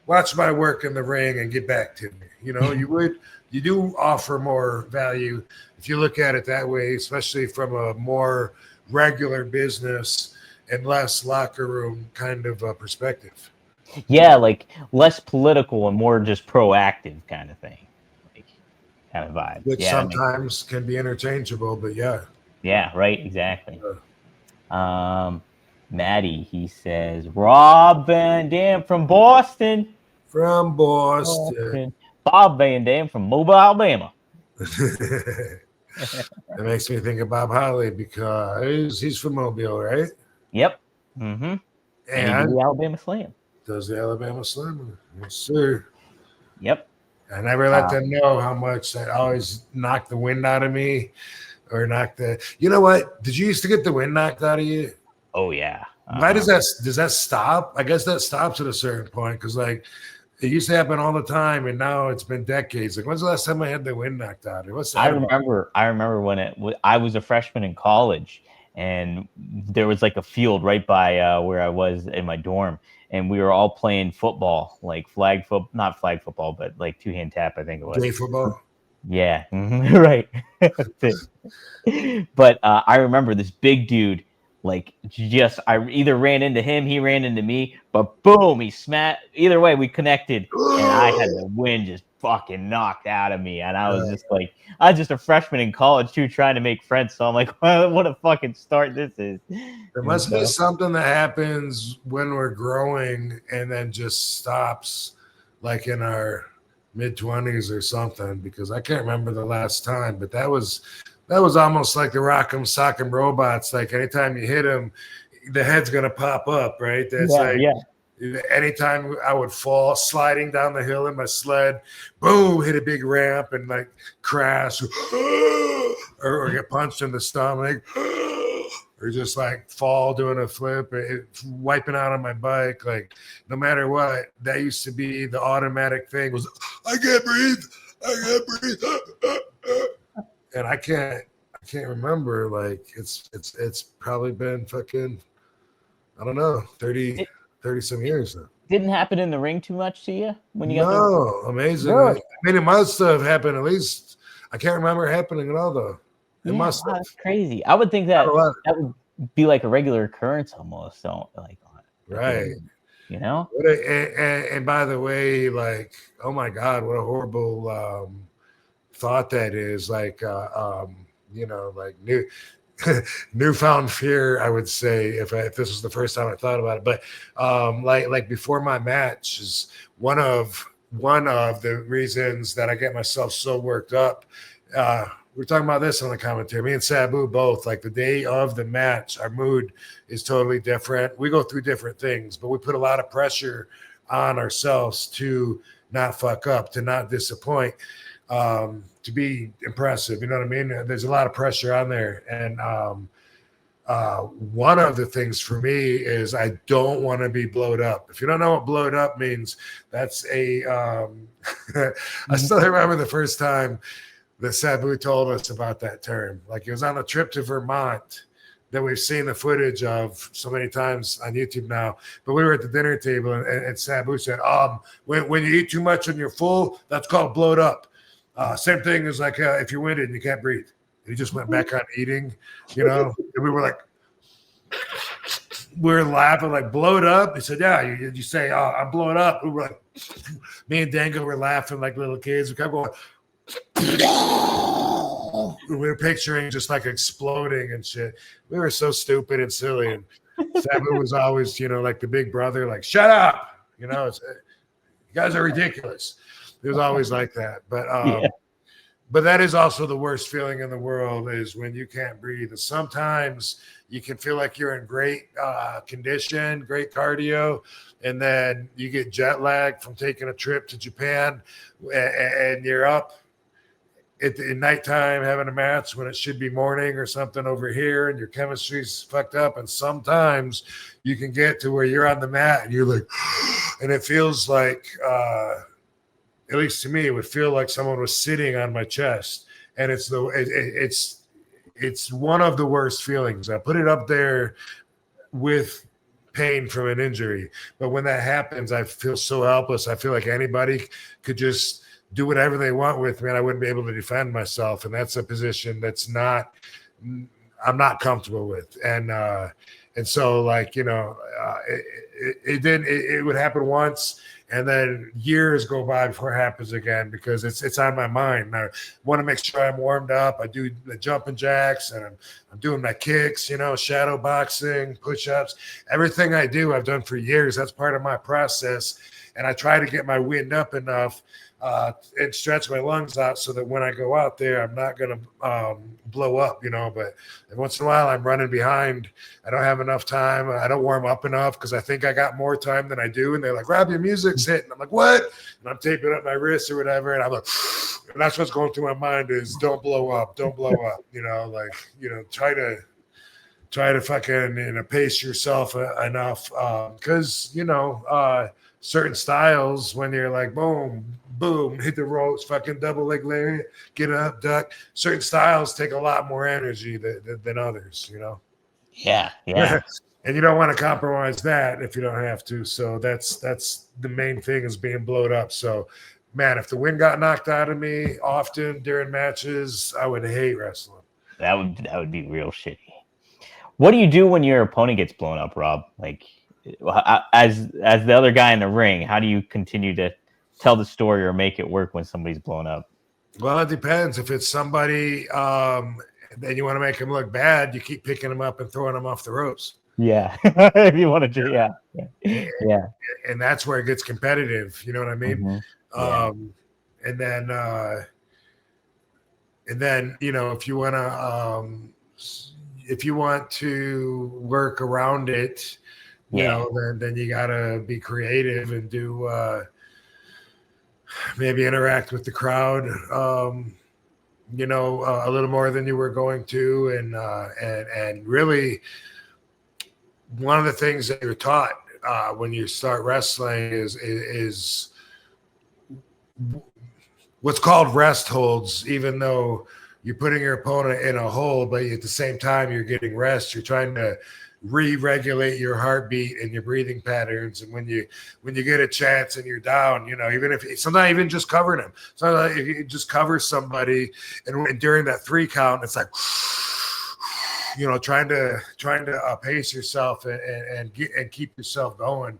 [SPEAKER 3] watch my work in the ring and get back to me. You do offer more value if you look at it that way, especially from a more regular business and less locker room kind of perspective.
[SPEAKER 2] Yeah, like less political and more just proactive kind of thing, like kind of vibe.
[SPEAKER 3] Which sometimes can be interchangeable, but yeah.
[SPEAKER 2] Yeah, right, exactly. Maddie, he says, Rob Van Dam from Boston.
[SPEAKER 3] From Boston.
[SPEAKER 2] Bob Van Dam from Mobile, Alabama.
[SPEAKER 3] That makes me think of Bob Holly because he's from Mobile, right?
[SPEAKER 2] Yep. Mm-hmm. And he did the Alabama Slam.
[SPEAKER 3] Does the Alabama Slam? Yes, sir.
[SPEAKER 2] Yep.
[SPEAKER 3] I never let them know how much that always knocked the wind out of me or knocked the. You know what? Did you used to get the wind knocked out of you?
[SPEAKER 2] Oh, yeah.
[SPEAKER 3] Why does that stop? I guess that stops at a certain point because, like, it used to happen all the time, and now it's been decades. Like, when's the last time I had the wind knocked out of me? What's that?
[SPEAKER 2] I remember when I was a freshman in college, and there was like a field right by where I was in my dorm, and we were all playing football, like not flag football, but like 2-hand tap, I think it was.
[SPEAKER 3] Day football?
[SPEAKER 2] Yeah, right. But I remember this big dude, like I either ran into him, he ran into me, but boom, he smacked. Either way, we connected, and I had the wind just fucking knocked out of me, and I was just like, I was just a freshman in college too, trying to make friends. So I'm like, well, what a fucking start this is.
[SPEAKER 3] There must be something that happens when we're growing and then just stops, like in our mid-20s or something, because I can't remember the last time, but that was almost like the Rock'em Sock'em Robots. Like anytime you hit him, the head's gonna pop up, right? That's anytime I would fall sliding down the hill in my sled, boom, hit a big ramp and like crash or get punched in the stomach or just like fall doing a flip, wiping out on my bike. Like no matter what, that used to be the automatic thing was, I can't breathe. And I can't remember. Like it's probably been fucking, I don't know, 30 some years now.
[SPEAKER 2] Didn't happen in the ring too much to you when you
[SPEAKER 3] got amazing. Really? I mean, it must have happened at least. I can't remember it happening at all though. It must have.
[SPEAKER 2] That's crazy. I would think that would be like a regular occurrence almost.
[SPEAKER 3] Right.
[SPEAKER 2] You know.
[SPEAKER 3] And by the way, like, oh my God, what a horrible thought that is. Like, like newfound fear, I would say, if this was the first time I thought about it. But like before my match is one of the reasons that I get myself so worked up. We're talking about this on the commentary. Me and Sabu both, like the day of the match, our mood is totally different. We go through different things, but we put a lot of pressure on ourselves to not fuck up, to not disappoint, to be impressive. You know what I mean? There's a lot of pressure on there. And one of the things for me is I don't want to be blowed up. If you don't know what blowed up means, that's I still remember the first time that Sabu told us about that term. Like it was on a trip to Vermont that we've seen the footage of so many times on YouTube now. But we were at the dinner table and Sabu said, when you eat too much and you're full, that's called blowed up. Same thing as like if you're winded and you can't breathe. He just went back on eating, and we were like, we were laughing like blowed up. He said, yeah, you say, I'm blowing up. We were like, me and Dango were laughing like little kids. We kept going. We were picturing just like exploding and shit. We were so stupid and silly. And Sabu was always, like the big brother, like, shut up. You guys are ridiculous. It was always like that. But that is also the worst feeling in the world is when you can't breathe. Sometimes you can feel like you're in great condition, great cardio, and then you get jet lag from taking a trip to Japan, and you're up at nighttime having a match when it should be morning or something over here, and your chemistry's fucked up. And sometimes you can get to where you're on the mat and you're like, and it feels like, at least to me, it would feel like someone was sitting on my chest, and it's one of the worst feelings. I put it up there with pain from an injury, but when that happens, I feel so helpless. I feel like anybody could just do whatever they want with me, and I wouldn't be able to defend myself. And that's a position I'm not comfortable with. And so, like, it would happen once, and then years go by before it happens again because it's on my mind. I want to make sure I'm warmed up. I do the jumping jacks, and I'm doing my kicks, shadow boxing, push-ups. Everything I do, I've done for years. That's part of my process. And I try to get my wind up enough and stretch my lungs out so that when I go out there, I'm not going to blow up, but once in a while I'm running behind. I don't have enough time. I don't warm up enough because I think I got more time than I do. And they're like, Rob, your music's hitting. I'm like, what? And I'm taping up my wrists or whatever. And I'm like, and that's what's going through my mind is don't blow up, try to fucking, pace yourself enough. Cause certain styles when you're like, boom, boom, hit the ropes, fucking double leg lariat, get up, duck. Certain styles take a lot more energy than others,
[SPEAKER 2] Yeah.
[SPEAKER 3] And you don't want to compromise that if you don't have to. So that's the main thing is being blowed up. So, man, if the wind got knocked out of me often during matches, I would hate wrestling.
[SPEAKER 2] That would be real shitty. What do you do when your opponent gets blown up, Rob? Like, as the other guy in the ring, how do you continue to tell the story or make it work when somebody's blown up?
[SPEAKER 3] Well, it depends. If it's somebody then you want to make them look bad, you keep picking them up and throwing them off the ropes.
[SPEAKER 2] Yeah. If you want to do, yeah.
[SPEAKER 3] And that's where it gets competitive. You know what I mean?
[SPEAKER 2] Mm-hmm. Yeah.
[SPEAKER 3] And then if you want to work around it, then you gotta be creative and do maybe interact with the crowd, a little more than you were going to, and really one of the things that you're taught when you start wrestling is what's called rest holds, even though you're putting your opponent in a hold, but at the same time you're getting rest. You're trying to re-regulate your heartbeat and your breathing patterns. And when you get a chance and you're down, even if sometimes even just covering them, sometimes if you just cover somebody and during that 3 count, it's like, trying to pace yourself and keep yourself going.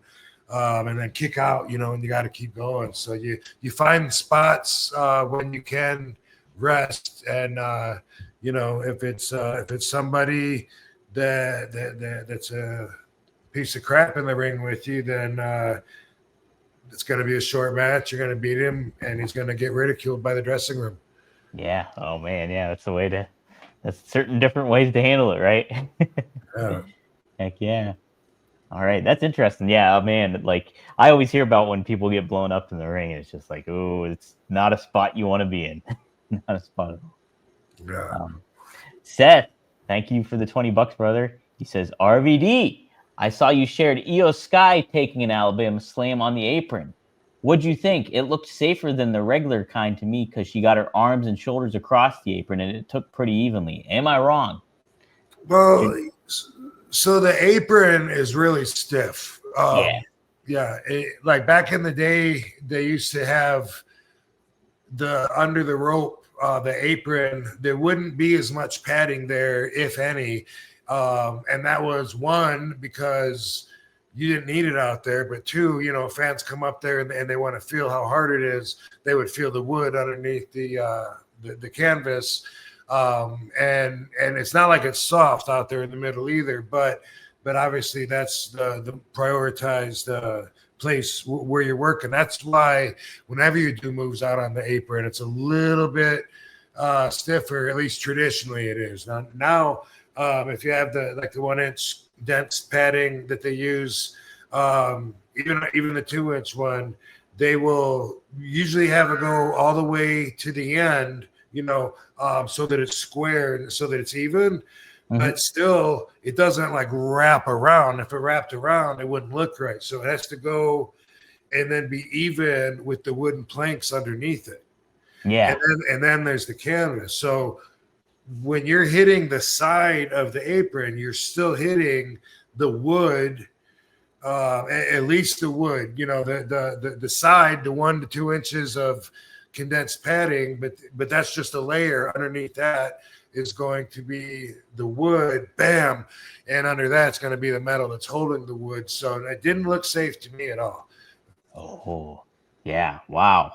[SPEAKER 3] And then kick out, and you got to keep going. So you find spots when you can rest, and if it's somebody that's a piece of crap in the ring with you, then it's going to be a short match. You're going to beat him, and he's going to get ridiculed by the dressing room.
[SPEAKER 2] Yeah. Oh man. Yeah. That's the way to. That's certain different ways to handle it, right?
[SPEAKER 3] Yeah.
[SPEAKER 2] Heck yeah. All right, that's interesting. Yeah, man. Like I always hear about when people get blown up in the ring, and it's just like, oh, it's not a spot you want to be in. Not a spot at all.
[SPEAKER 3] Yeah.
[SPEAKER 2] Seth, thank you for the $20, brother. He says, RVD, I saw you shared Io Sky taking an Alabama Slam on the apron. What'd you think? It looked safer than the regular kind to me because she got her arms and shoulders across the apron, and it took pretty evenly. Am I wrong?
[SPEAKER 3] Well, so the apron is really stiff. Yeah. Like back in the day, they used to have the under the rope, the apron. There wouldn't be as much padding there, if any. And that was one, because you didn't need it out there. But two, fans come up there and they want to feel how hard it is. They would feel the wood underneath the canvas. And it's not like it's soft out there in the middle either, but but obviously that's the prioritized place where you're working. That's why whenever you do moves out on the apron, it's a little bit stiffer. At least traditionally, it is. Now, if you have the 1-inch dense padding that they use, even the 2-inch one, they will usually have it go all the way to the end, so that it's square, so that it's even. But still, it doesn't like wrap around. If it wrapped around, it wouldn't look right. So it has to go and then be even with the wooden planks underneath it.
[SPEAKER 2] Yeah.
[SPEAKER 3] And then there's the canvas. So when you're hitting the side of the apron, you're still hitting the wood, at least the wood. The side, the 1 to 2 inches of condensed padding, but that's just a layer. Underneath that is going to be the wood, bam, and under that it's going to be the metal that's holding the wood. So it didn't look safe to me at all.
[SPEAKER 2] Oh, yeah. Wow.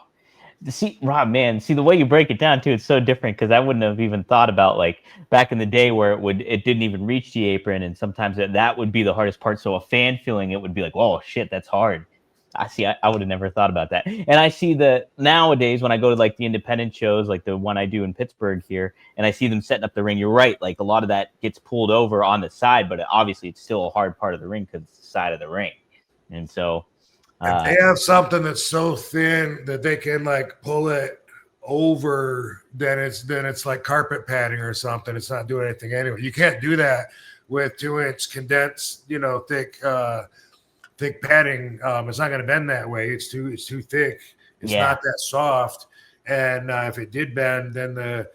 [SPEAKER 2] See, Rob, man, the way you break it down too, it's so different because I wouldn't have even thought about like back in the day where it didn't even reach the apron, and sometimes that would be the hardest part. So a fan feeling it would be like, oh shit, that's hard. I would have never thought about that. And I see that nowadays when I go to like the independent shows, like the one I do in Pittsburgh here, and I see them setting up the ring. You're right, like a lot of that gets pulled over on the side, but obviously it's still a hard part of the ring because it's the side of the ring, and so.
[SPEAKER 3] If they have something that's so thin that they can like pull it over, then it's like carpet padding or something. It's not doing anything anyway. You can't do that with 2-inch condensed, thick padding. It's not going to bend that way. It's too thick. It's not that soft. And if it did bend, then the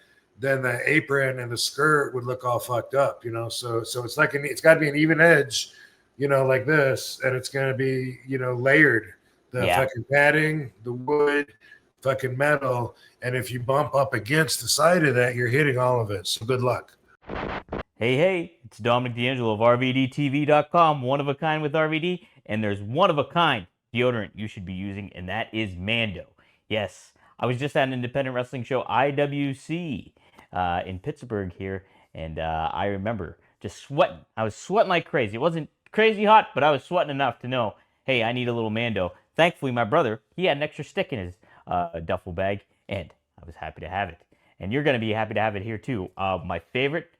[SPEAKER 3] apron and the skirt would look all fucked up. So it's like it's got to be an even edge. Like this, and it's going to be, layered. The fucking padding, the wood, fucking metal. And if you bump up against the side of that, you're hitting all of it. So good luck.
[SPEAKER 2] Hey, it's Dominic D'Angelo of RVDTV.com, one of a kind with RVD. And there's one of a kind deodorant you should be using, and that is Mando. Yes, I was just at an independent wrestling show, IWC, in Pittsburgh here. And I remember just sweating. I was sweating like crazy. It wasn't crazy hot, but I was sweating enough to know, hey, I need a little Mando. Thankfully, my brother, he had an extra stick in his duffel bag, and I was happy to have it. And you're going to be happy to have it here, too. My favorite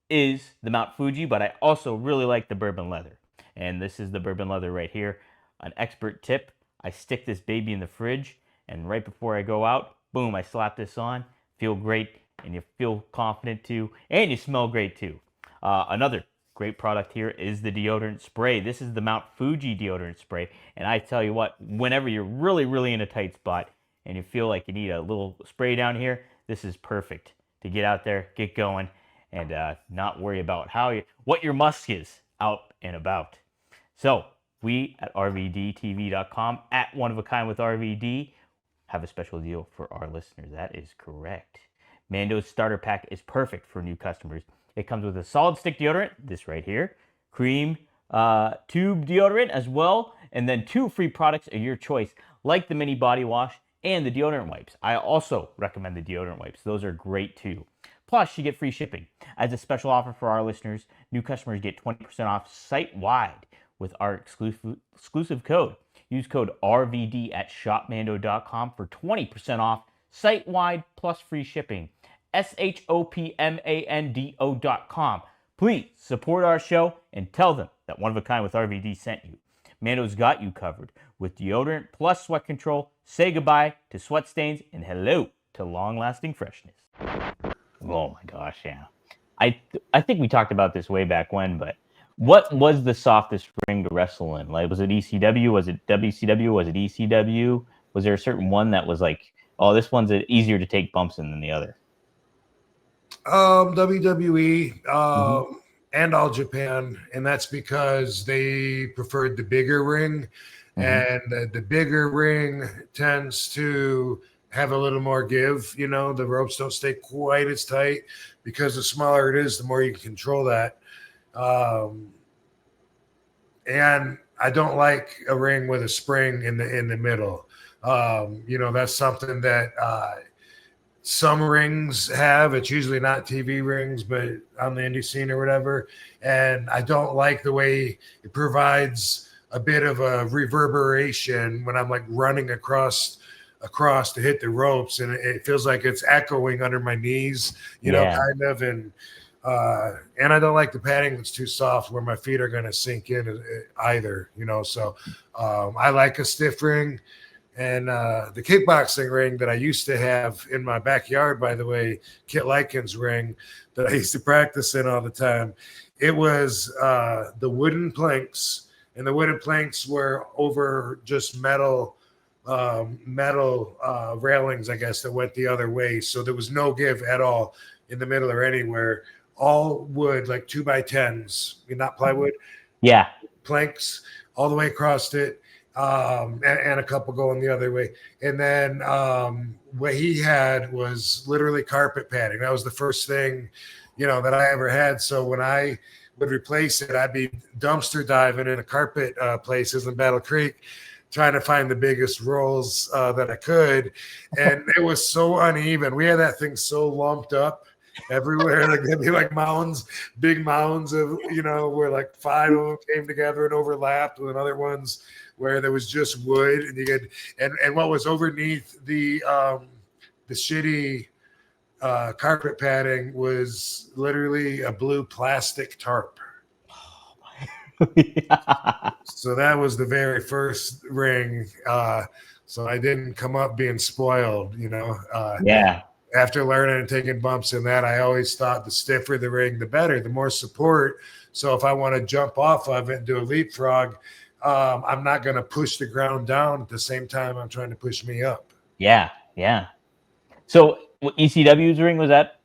[SPEAKER 2] is the Mount Fuji, but I also really like the bourbon leather. And this is the bourbon leather right here. An expert tip, I stick this baby in the fridge, and right before I go out, boom, I slap this on. Feel great, and you feel confident, too, and you smell great, too. Another great product here is the deodorant spray. This is the Mount Fuji deodorant spray. And I tell you what, whenever you're really, really in a tight spot and you feel like you need a little spray down here, this is perfect to get out there, get going, and not worry about what your musk is out and about. So we at RVDTV.com, at One of a Kind with RVD, have a special deal for our listeners. That is correct. Mando's starter pack is perfect for new customers. It comes with a solid stick deodorant, this right here, cream tube deodorant as well, and then 2 free products of your choice, like the mini body wash and the deodorant wipes. I also recommend the deodorant wipes. Those are great too. Plus, you get free shipping. As a special offer for our listeners, new customers get 20% off site-wide with our exclusive code. Use code RVD at shopmando.com for 20% off site-wide plus free shipping. shopmando.com. Please support our show and tell them that One of a Kind with RVD sent you. Mando's got you covered with deodorant plus sweat control. Say goodbye to sweat stains and hello to long-lasting freshness. Oh my gosh, yeah. I think we talked about this way back when, but what was the softest ring to wrestle in? Like, was it ECW? Was it WCW? Was it ECW? Was there a certain one that was like, oh, this one's easier to take bumps in than the other?
[SPEAKER 3] WWE and All Japan, and that's because they preferred the bigger ring, and the bigger ring tends to have a little more give. The ropes don't stay quite as tight because the smaller it is, the more you can control that. And I don't like a ring with a spring in the middle. That's something that some rings have. It's usually not TV rings, but on the indie scene or whatever. And I don't like the way it provides a bit of a reverberation when I'm like running across to hit the ropes, and it feels like it's echoing under my knees,
[SPEAKER 2] Yeah.
[SPEAKER 3] kind of. And I don't like the padding that's too soft where my feet are going to sink in either, So I like a stiff ring. And the kickboxing ring that I used to have in my backyard, by the way, Kit Likens ring that I used to practice in all the time, it was the wooden planks, and the wooden planks were over just metal railings, I guess, that went the other way. So there was no give at all in the middle or anywhere. All wood, like 2x10s, not plywood.
[SPEAKER 2] Yeah.
[SPEAKER 3] Planks all the way across it. And a couple going the other way. And then what he had was literally carpet padding. That was the first thing, that I ever had. So when I would replace it, I'd be dumpster diving in the carpet places in Battle Creek, trying to find the biggest rolls that I could. And it was so uneven. We had that thing so lumped up everywhere. Like there'd be like mounds, big mounds of, where like 5 of them came together and overlapped, with other ones where there was just wood, and you could, and what was underneath the shitty carpet padding was literally a blue plastic tarp.
[SPEAKER 2] Yeah.
[SPEAKER 3] So that was the very first ring. So I didn't come up being spoiled,
[SPEAKER 2] Yeah.
[SPEAKER 3] After learning and taking bumps in that, I always thought the stiffer the ring, the better, the more support. So if I want to jump off of it and do a leapfrog, I'm not going to push the ground down at the same time I'm trying to push me up.
[SPEAKER 2] Yeah. Yeah. So ECW's ring, was that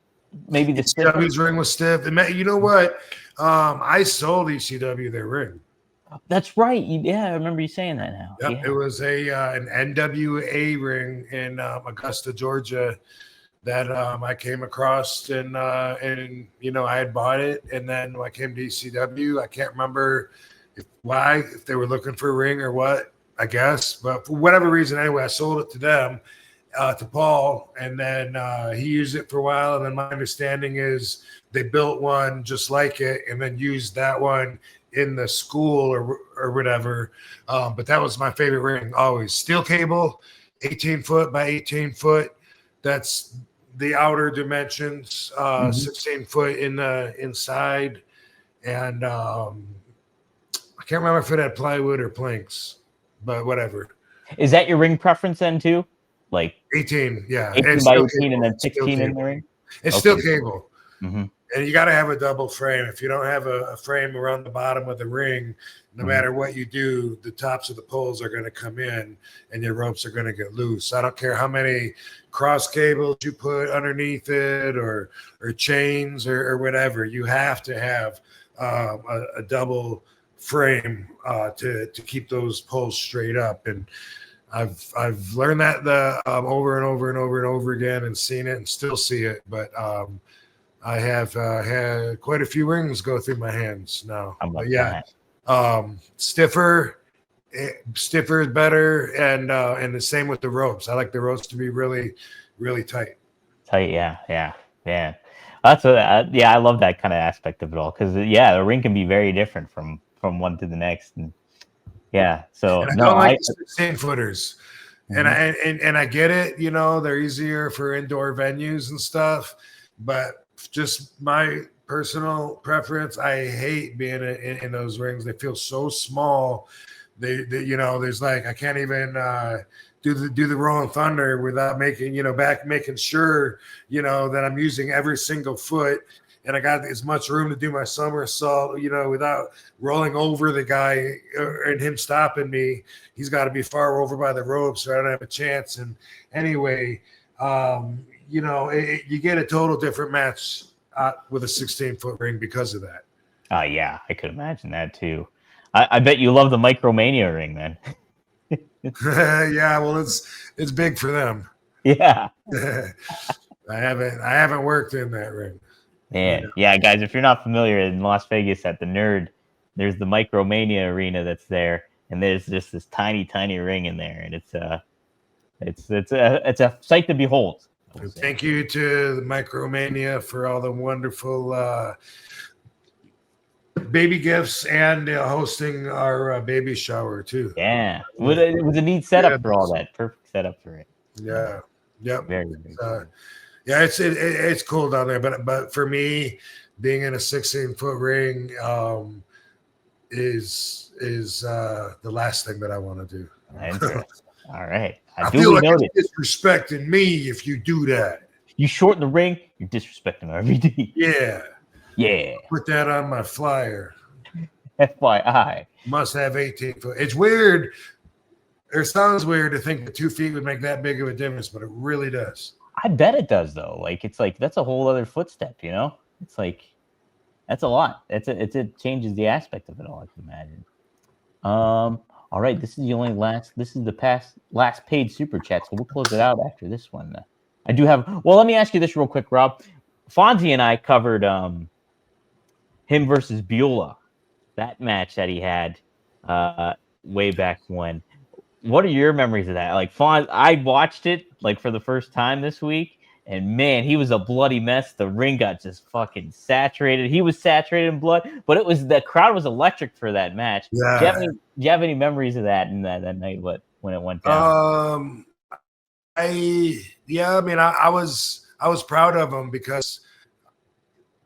[SPEAKER 2] maybe the
[SPEAKER 3] ECW's ring was stiff. And you know what? I sold ECW their ring.
[SPEAKER 2] That's right. Yeah, I remember you saying that now.
[SPEAKER 3] Yep.
[SPEAKER 2] Yeah.
[SPEAKER 3] It was an NWA ring in Augusta, Georgia, that I came across, and I had bought it, and then when I came to ECW, I can't remember if they were looking for a ring or what, I guess, but for whatever reason, anyway, I sold it to them, to Paul, and then he used it for a while, and then my understanding is they built one just like it, and then used that one in the school or whatever. But that was my favorite ring always. Steel cable, 18 foot by 18 foot. That's the outer dimensions, 16 foot in the inside, and I can't remember if it had plywood or planks, but whatever.
[SPEAKER 2] Is that your ring preference then too? Like
[SPEAKER 3] 18, yeah.
[SPEAKER 2] 18 by 18 and then 16 in the ring?
[SPEAKER 3] It's still cable.
[SPEAKER 2] Mm-hmm.
[SPEAKER 3] And you got to have a double frame. If you don't have a frame around the bottom of the ring, no matter what you do, the tops of the poles are going to come in and your ropes are going to get loose. I don't care how many cross cables you put underneath it or chains or whatever. You have to have a double frame to keep those poles straight up. And I've learned that over and over and over and over again, and seen it and still see it. But I have had quite a few rings go through my hands now. But yeah, stiffer is better, and the same with the ropes. I like the ropes to be really, really tight.
[SPEAKER 2] Tight, yeah. That's I love that kind of aspect of it all, because the ring can be very different from one to the next, and so
[SPEAKER 3] and I don't like the 16 footers. And I get it, they're easier for indoor venues and stuff, but just my personal preference, I hate being in those rings. They feel so small. They there's like, I can't even do the Rolling Thunder without making sure that I'm using every single foot, and I got as much room to do my somersault, without rolling over the guy and him stopping me. He's got to be far over by the ropes, or I don't have a chance. And anyway, you get a total different match with a 16-foot ring because of that.
[SPEAKER 2] Yeah, I could imagine that too. I bet you love the Micromania ring then.
[SPEAKER 3] Yeah, well, it's big for them.
[SPEAKER 2] Yeah.
[SPEAKER 3] I haven't worked in that ring.
[SPEAKER 2] Yeah, guys, if you're not familiar, in Las Vegas at the Nerd, there's the Micromania arena that's there, and there's just this tiny ring in there, and it's a sight to behold.
[SPEAKER 3] And thank you to the Micromania for all the wonderful baby gifts and hosting our baby shower too.
[SPEAKER 2] Yeah, it was a neat setup for all that. Perfect setup for it.
[SPEAKER 3] Yeah, yep.
[SPEAKER 2] Very, very cool.
[SPEAKER 3] Yeah, it's cool down there. But for me, being in a 16-foot ring is the last thing that I want to do.
[SPEAKER 2] Interesting. All right.
[SPEAKER 3] I feel like it's disrespecting me if you do that.
[SPEAKER 2] You shorten the ring, you're disrespecting RVD.
[SPEAKER 3] Yeah.
[SPEAKER 2] Yeah.
[SPEAKER 3] Put that on my flyer.
[SPEAKER 2] FYI.
[SPEAKER 3] Must have 18 foot. It's weird. It sounds weird to think that 2 feet would make that big of a difference, but it really does.
[SPEAKER 2] I bet it does, though. Like, it's like, that's a whole other footstep, you know? It's like, that's a lot. It changes the aspect of it all, I can imagine. All right, this is the last paid super chat, so we'll close it out after this one. I do have, well, let me ask you this real quick, Rob. Fonzie and I covered him versus Beulah, that match that he had way back when. What are your memories of that? Like, I watched it like for the first time this week, and man, he was a bloody mess. The ring got just fucking saturated. He was saturated in blood, but the crowd was electric for that match.
[SPEAKER 3] Yeah.
[SPEAKER 2] Do you have any memories of that in that night? When it went down?
[SPEAKER 3] I was proud of him because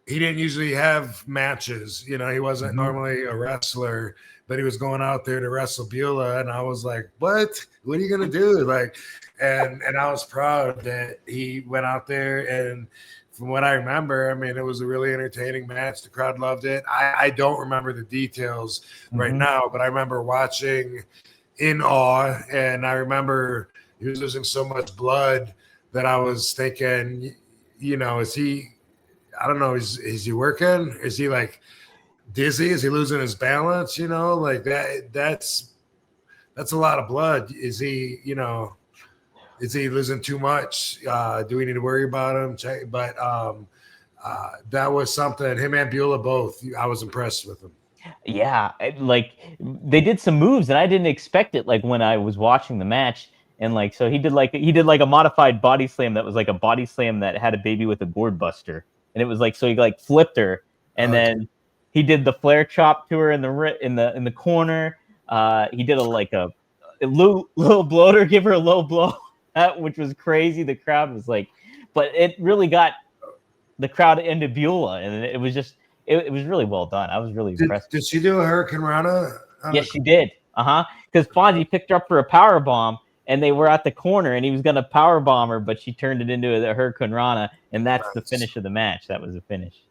[SPEAKER 3] he didn't usually have matches. You know, he wasn't normally a wrestler, but he was going out there to wrestle Beulah, and I was like, "What are you gonna do?" Like, and I was proud that he went out there, and from what I remember, I mean, it was a really entertaining match. The crowd loved it. I don't remember the details right now, but I remember watching in awe, and I remember he was losing so much blood that I was thinking, you know, is he? I don't know. Is he working? Is he like dizzy? Is he losing his balance? You know, like that. That's a lot of blood. Is he? You know, is he losing too much? Do we need to worry about him? But that was something. Him and Beulah both. I was impressed with him.
[SPEAKER 2] Yeah, like they did some moves, and I didn't expect it. Like when I was watching the match, and like so he did like a modified body slam that was like a body slam that had a baby with a board buster, and it was like so he like flipped her, and then he did the flare chop to her in the corner. He did a low bloater, give her a low blow, which was crazy. The crowd was like, but it really got the crowd into Beulah, and it was just. It was really well done. I was really impressed.
[SPEAKER 3] Did she do a Hurricane Rana?
[SPEAKER 2] Yes, she did. Because Fonzie picked her up for a power bomb, and they were at the corner, and he was going to power bomb her, but she turned it into a Hurricane Rana, and that's the finish of the match. That was the finish.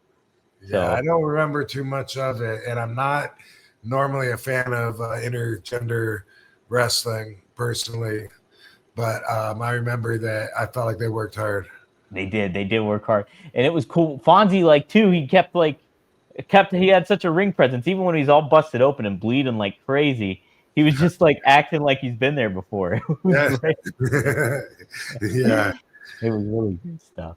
[SPEAKER 3] Yeah, so, I don't remember too much of it, and I'm not normally a fan of intergender wrestling personally, but I remember that I felt like they worked hard.
[SPEAKER 2] They did work hard, and it was cool. Fonzie, like too, he had such a ring presence, even when he's all busted open and bleeding like crazy. He was just like acting like he's been there before. It was
[SPEAKER 3] yeah,
[SPEAKER 2] it was really good stuff.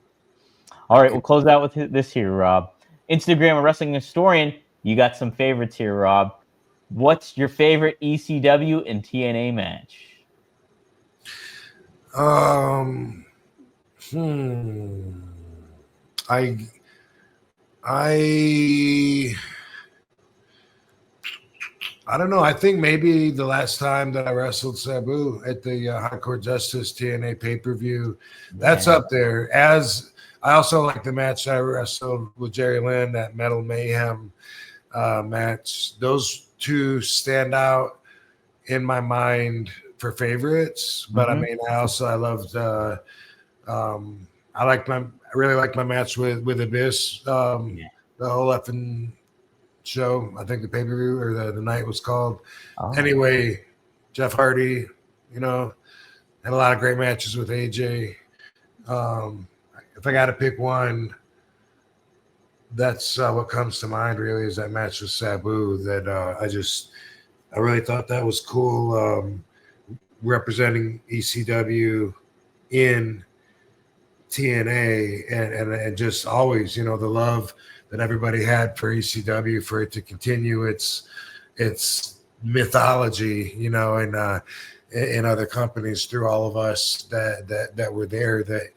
[SPEAKER 2] All right, we'll close out with this here, Rob. Instagram wrestling historian. You got some favorites here, Rob. What's your favorite ECW and TNA match?
[SPEAKER 3] I don't know. I think maybe the last time that I wrestled Sabu at the Hardcore Justice TNA pay-per-view, that's up there. As I also like the match I wrestled with Jerry Lynn, that Metal Mayhem match. Those two stand out in my mind for favorites. But I mean, I loved. I really liked my match with Abyss. The whole effing show, I think the pay-per-view or the night was called. Anyway, Jeff Hardy, you know, had a lot of great matches with AJ. If I got to pick one, that's what comes to mind really is that match with Sabu that I really thought that was cool, representing ECW in TNA and just always, you know, the love that everybody had for ECW, for it to continue its mythology, you know, and in other companies through all of us that were there, that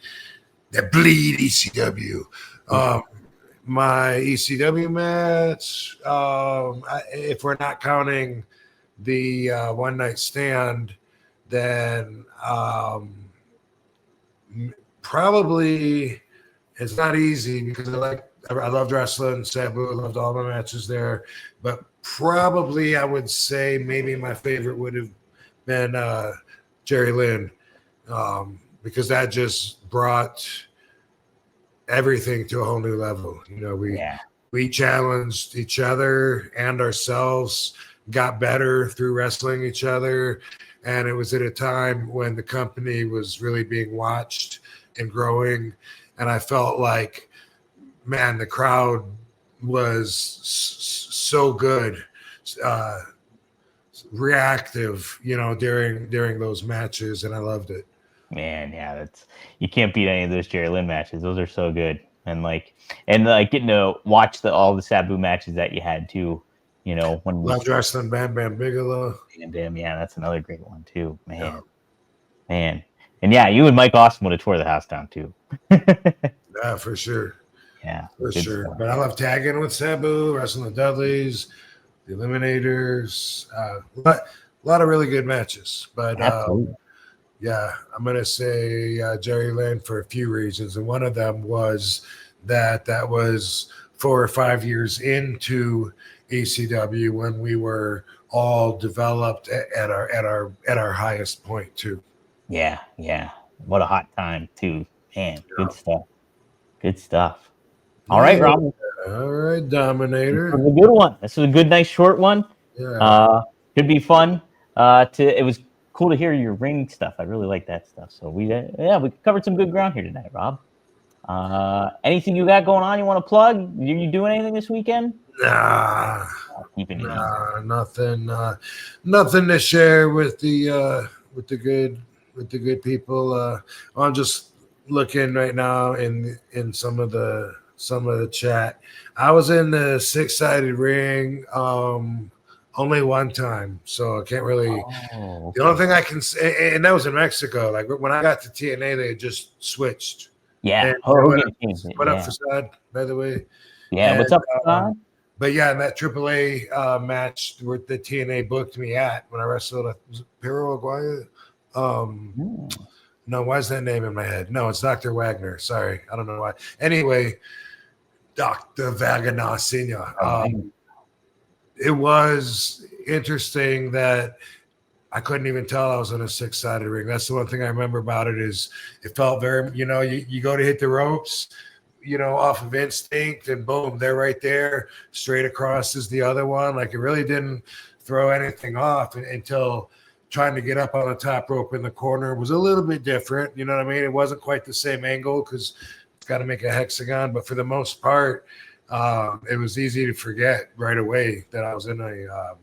[SPEAKER 3] that bleed ECW. My ECW match, if we're not counting the one night stand, then probably it's not easy because I loved wrestling, Sabu, I loved all my matches there, but probably I would say maybe my favorite would have been Jerry Lynn, because that just brought everything to a whole new level. You know, we challenged each other and ourselves, got better through wrestling each other, and it was at a time when the company was really being watched and growing, and I felt like, man, the crowd was so good, reactive, you know, during those matches, and I loved it.
[SPEAKER 2] Man, yeah, you can't beat any of those Jerry Lynn matches. Those are so good, and getting to watch all the Sabu matches that you had too. You know, when
[SPEAKER 3] Loved wrestling Bam Bam Bigelow.
[SPEAKER 2] Bam, yeah, that's another great one too, man. And yeah, you and Mike Austin would have tore the house down too.
[SPEAKER 3] Yeah, for sure.
[SPEAKER 2] Yeah,
[SPEAKER 3] for sure. Stuff. But I love tagging with Sabu, wrestling the Dudleys, the Eliminators. A lot of really good matches. But yeah, I'm gonna say Jerry Lynn for a few reasons, and one of them was that was 4 or 5 years into ECW when we were all developed at our highest point too.
[SPEAKER 2] Yeah. What a hot time too, man. Good stuff. Good stuff. All right, Rob.
[SPEAKER 3] All right, Dominator.
[SPEAKER 2] This was a good one. This was a good, nice, short one.
[SPEAKER 3] Yeah.
[SPEAKER 2] Could be fun. It was cool to hear your ring stuff. I really like that stuff. So we covered some good ground here tonight, Rob. Anything you got going on you want to plug? You doing anything this weekend?
[SPEAKER 3] Nah,
[SPEAKER 2] keeping it
[SPEAKER 3] nothing. Nothing to share with the good people. I'm just looking right now in some of the chat. I was in the 6-sided ring only one time, so I can't really. Okay. The only thing I can say, and that was in Mexico. Like when I got to TNA, they had just switched.
[SPEAKER 2] Yeah.
[SPEAKER 3] What up, Facade? By the way.
[SPEAKER 2] Yeah. What's up, Facade?
[SPEAKER 3] But yeah, in that AAA match where the TNA booked me at when I wrestled at Pero Aguaya. No, why is that name in my head? No, it's Dr. Wagner. Sorry, I don't know why. Anyway, Dr. Wagner Senior. It was interesting that I couldn't even tell I was on a 6-sided ring. That's the one thing I remember about it is it felt very, you go to hit the ropes, off of instinct, and boom, they're right there. Straight across is the other one. Like it really didn't throw anything off until trying to get up on the top rope in the corner was a little bit different. You know what I mean? It wasn't quite the same angle because it's got to make a hexagon. But for the most part, it was easy to forget right away that I was in a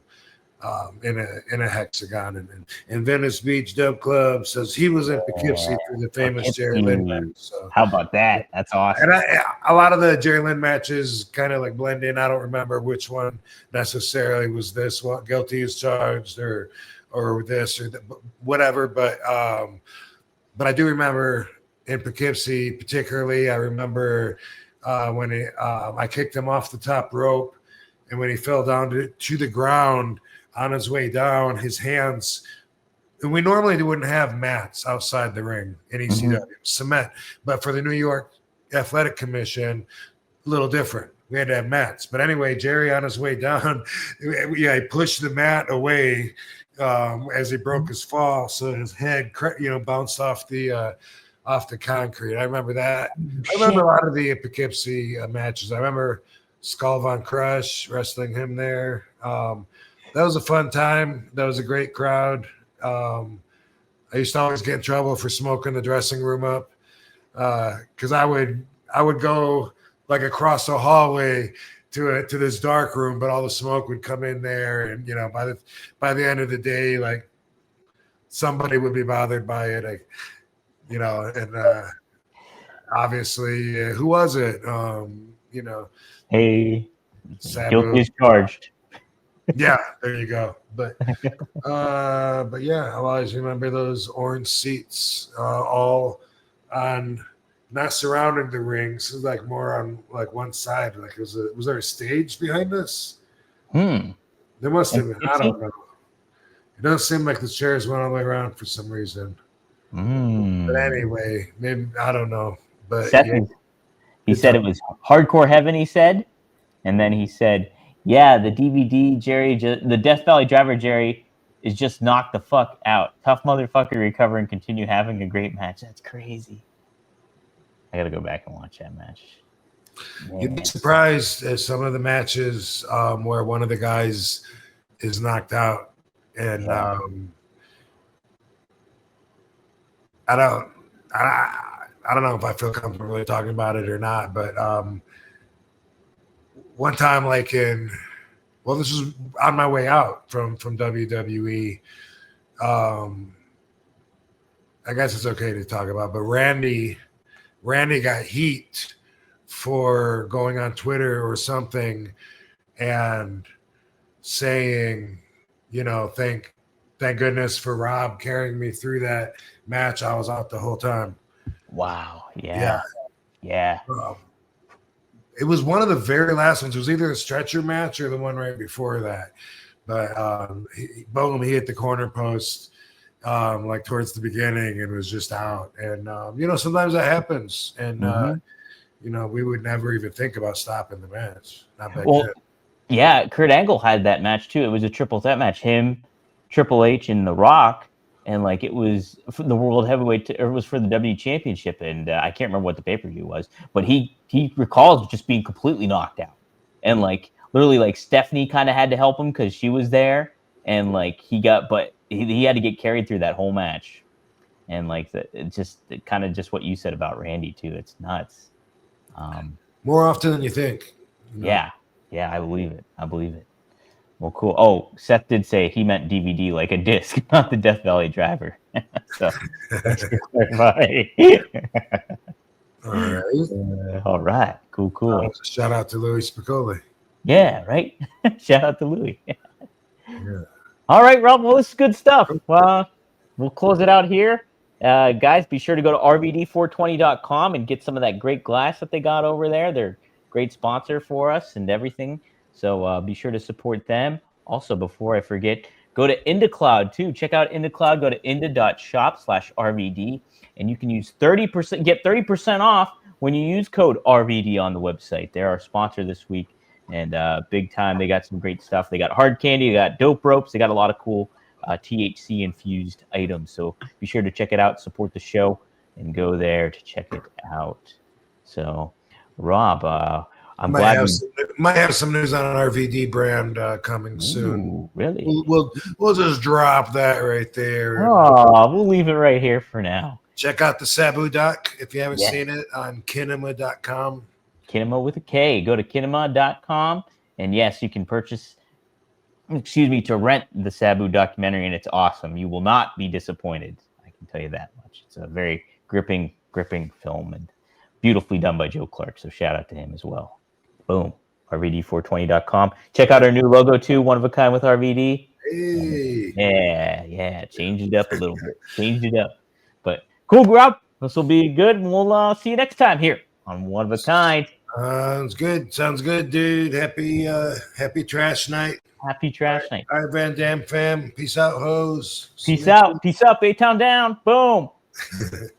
[SPEAKER 3] hexagon. And Venice Beach Dub Club says he was in Poughkeepsie for the famous Jerry Lynn match. So,
[SPEAKER 2] how about that? That's awesome.
[SPEAKER 3] And a lot of the Jerry Lynn matches kind of like blend in. I don't remember which one necessarily was this one, guilty as charged or this or whatever. But I do remember in Poughkeepsie, particularly, I remember when I kicked him off the top rope, and when he fell down to the ground on his way down, his hands. And we normally wouldn't have mats outside the ring in ECW, cement. But for the New York Athletic Commission, a little different. We had to have mats. But anyway, Jerry on his way down, he pushed the mat away as he broke his fall, so his head, bounced off the concrete. I remember that. I remember a lot of the Poughkeepsie matches. I remember Skull Von Crush, wrestling him there. That was a fun time. That was a great crowd. I used to always get in trouble for smoking the dressing room up because I would go like across the hallway to this dark room, but all the smoke would come in there, and by the end of the day, like somebody would be bothered by it, and obviously, who was it?
[SPEAKER 2] Hey,
[SPEAKER 3] Sabu.
[SPEAKER 2] Guilty as charged.
[SPEAKER 3] Yeah, there you go. But yeah, I'll always remember those orange seats all on not surrounding the rings. It was like more on like one side. Like was there a stage behind us? There must have been. I don't know. It doesn't seem like the chairs went all the way around for some reason. But anyway, maybe I don't know. But
[SPEAKER 2] Seth, he said it was hardcore heaven. He said, and then he said, "Yeah, the DVD Jerry, the Death Valley driver Jerry, is just knocked the fuck out. Tough motherfucker, recover and continue having a great match. That's crazy. I got to go back and watch that match." Man.
[SPEAKER 3] You'd be surprised at some of the matches where one of the guys is knocked out, and I don't know if I feel comfortable really talking about it or not, but one time, like this was on my way out from WWE. I guess it's okay to talk about, but Randy got heat for going on Twitter or something and saying, thank goodness for Rob carrying me through that match. I was out the whole time.
[SPEAKER 2] Wow. Yeah.
[SPEAKER 3] It was one of the very last ones. It was either a stretcher match or the one right before that. But he hit the corner post like towards the beginning and was just out. And sometimes that happens. And we would never even think about stopping the match. Not back then.
[SPEAKER 2] Yeah, Kurt Angle had that match too. It was a triple threat match. Him, Triple H, and The Rock. And like it was for the World Heavyweight, or it was for the W Championship, and I can't remember what the pay-per-view was, but he recalls just being completely knocked out, and like literally like Stephanie kind of had to help him because she was there, and like he had to get carried through that whole match, and like it kind of just what you said about Randy too. It's nuts.
[SPEAKER 3] More often than you think.
[SPEAKER 2] Yeah, I believe it. Well, cool. Oh, Seth did say he meant DVD, like a disc, not the Death Valley driver. So, let's clarify. All right. Cool.
[SPEAKER 3] Shout out to Louis Spicoli.
[SPEAKER 2] Yeah, right? Shout out to Louis. All right, Rob. Well, this is good stuff. We'll close it out here. Guys, be sure to go to rvd420.com and get some of that great glass that they got over there. They're a great sponsor for us and everything. So be sure to support them. Also, before I forget, go to IndaCloud too. Check out IndaCloud. Go to inda.shop/RVD, and you can use 30%. Get 30% off when you use code RVD on the website. They're our sponsor this week, and big time. They got some great stuff. They got hard candy. They got dope ropes. They got a lot of cool THC infused items. So be sure to check it out. Support the show, and go there to check it out. So, Rob.
[SPEAKER 3] Might have some news on an RVD brand coming soon.
[SPEAKER 2] Really?
[SPEAKER 3] We'll just drop that right there.
[SPEAKER 2] Oh, we'll leave it right here for now.
[SPEAKER 3] Check out the Sabu doc if you haven't seen it on kinema.com.
[SPEAKER 2] Kinema with a K. Go to kinema.com, and yes, you can purchase. To rent the Sabu documentary, and it's awesome. You will not be disappointed. I can tell you that much. It's a very gripping film and beautifully done by Joe Clark. So shout out to him as well. Boom. RVD420.com. Check out our new logo too. One of a kind with RVD.
[SPEAKER 3] Hey.
[SPEAKER 2] Yeah. Changed it up a little bit. But cool, Rob. This will be good, and we'll see you next time here on One of a Kind.
[SPEAKER 3] Sounds good, dude. Happy trash night.
[SPEAKER 2] Happy trash night.
[SPEAKER 3] All right, Van Dam fam. Peace out, hoes.
[SPEAKER 2] Peace out. A-Town down. Boom.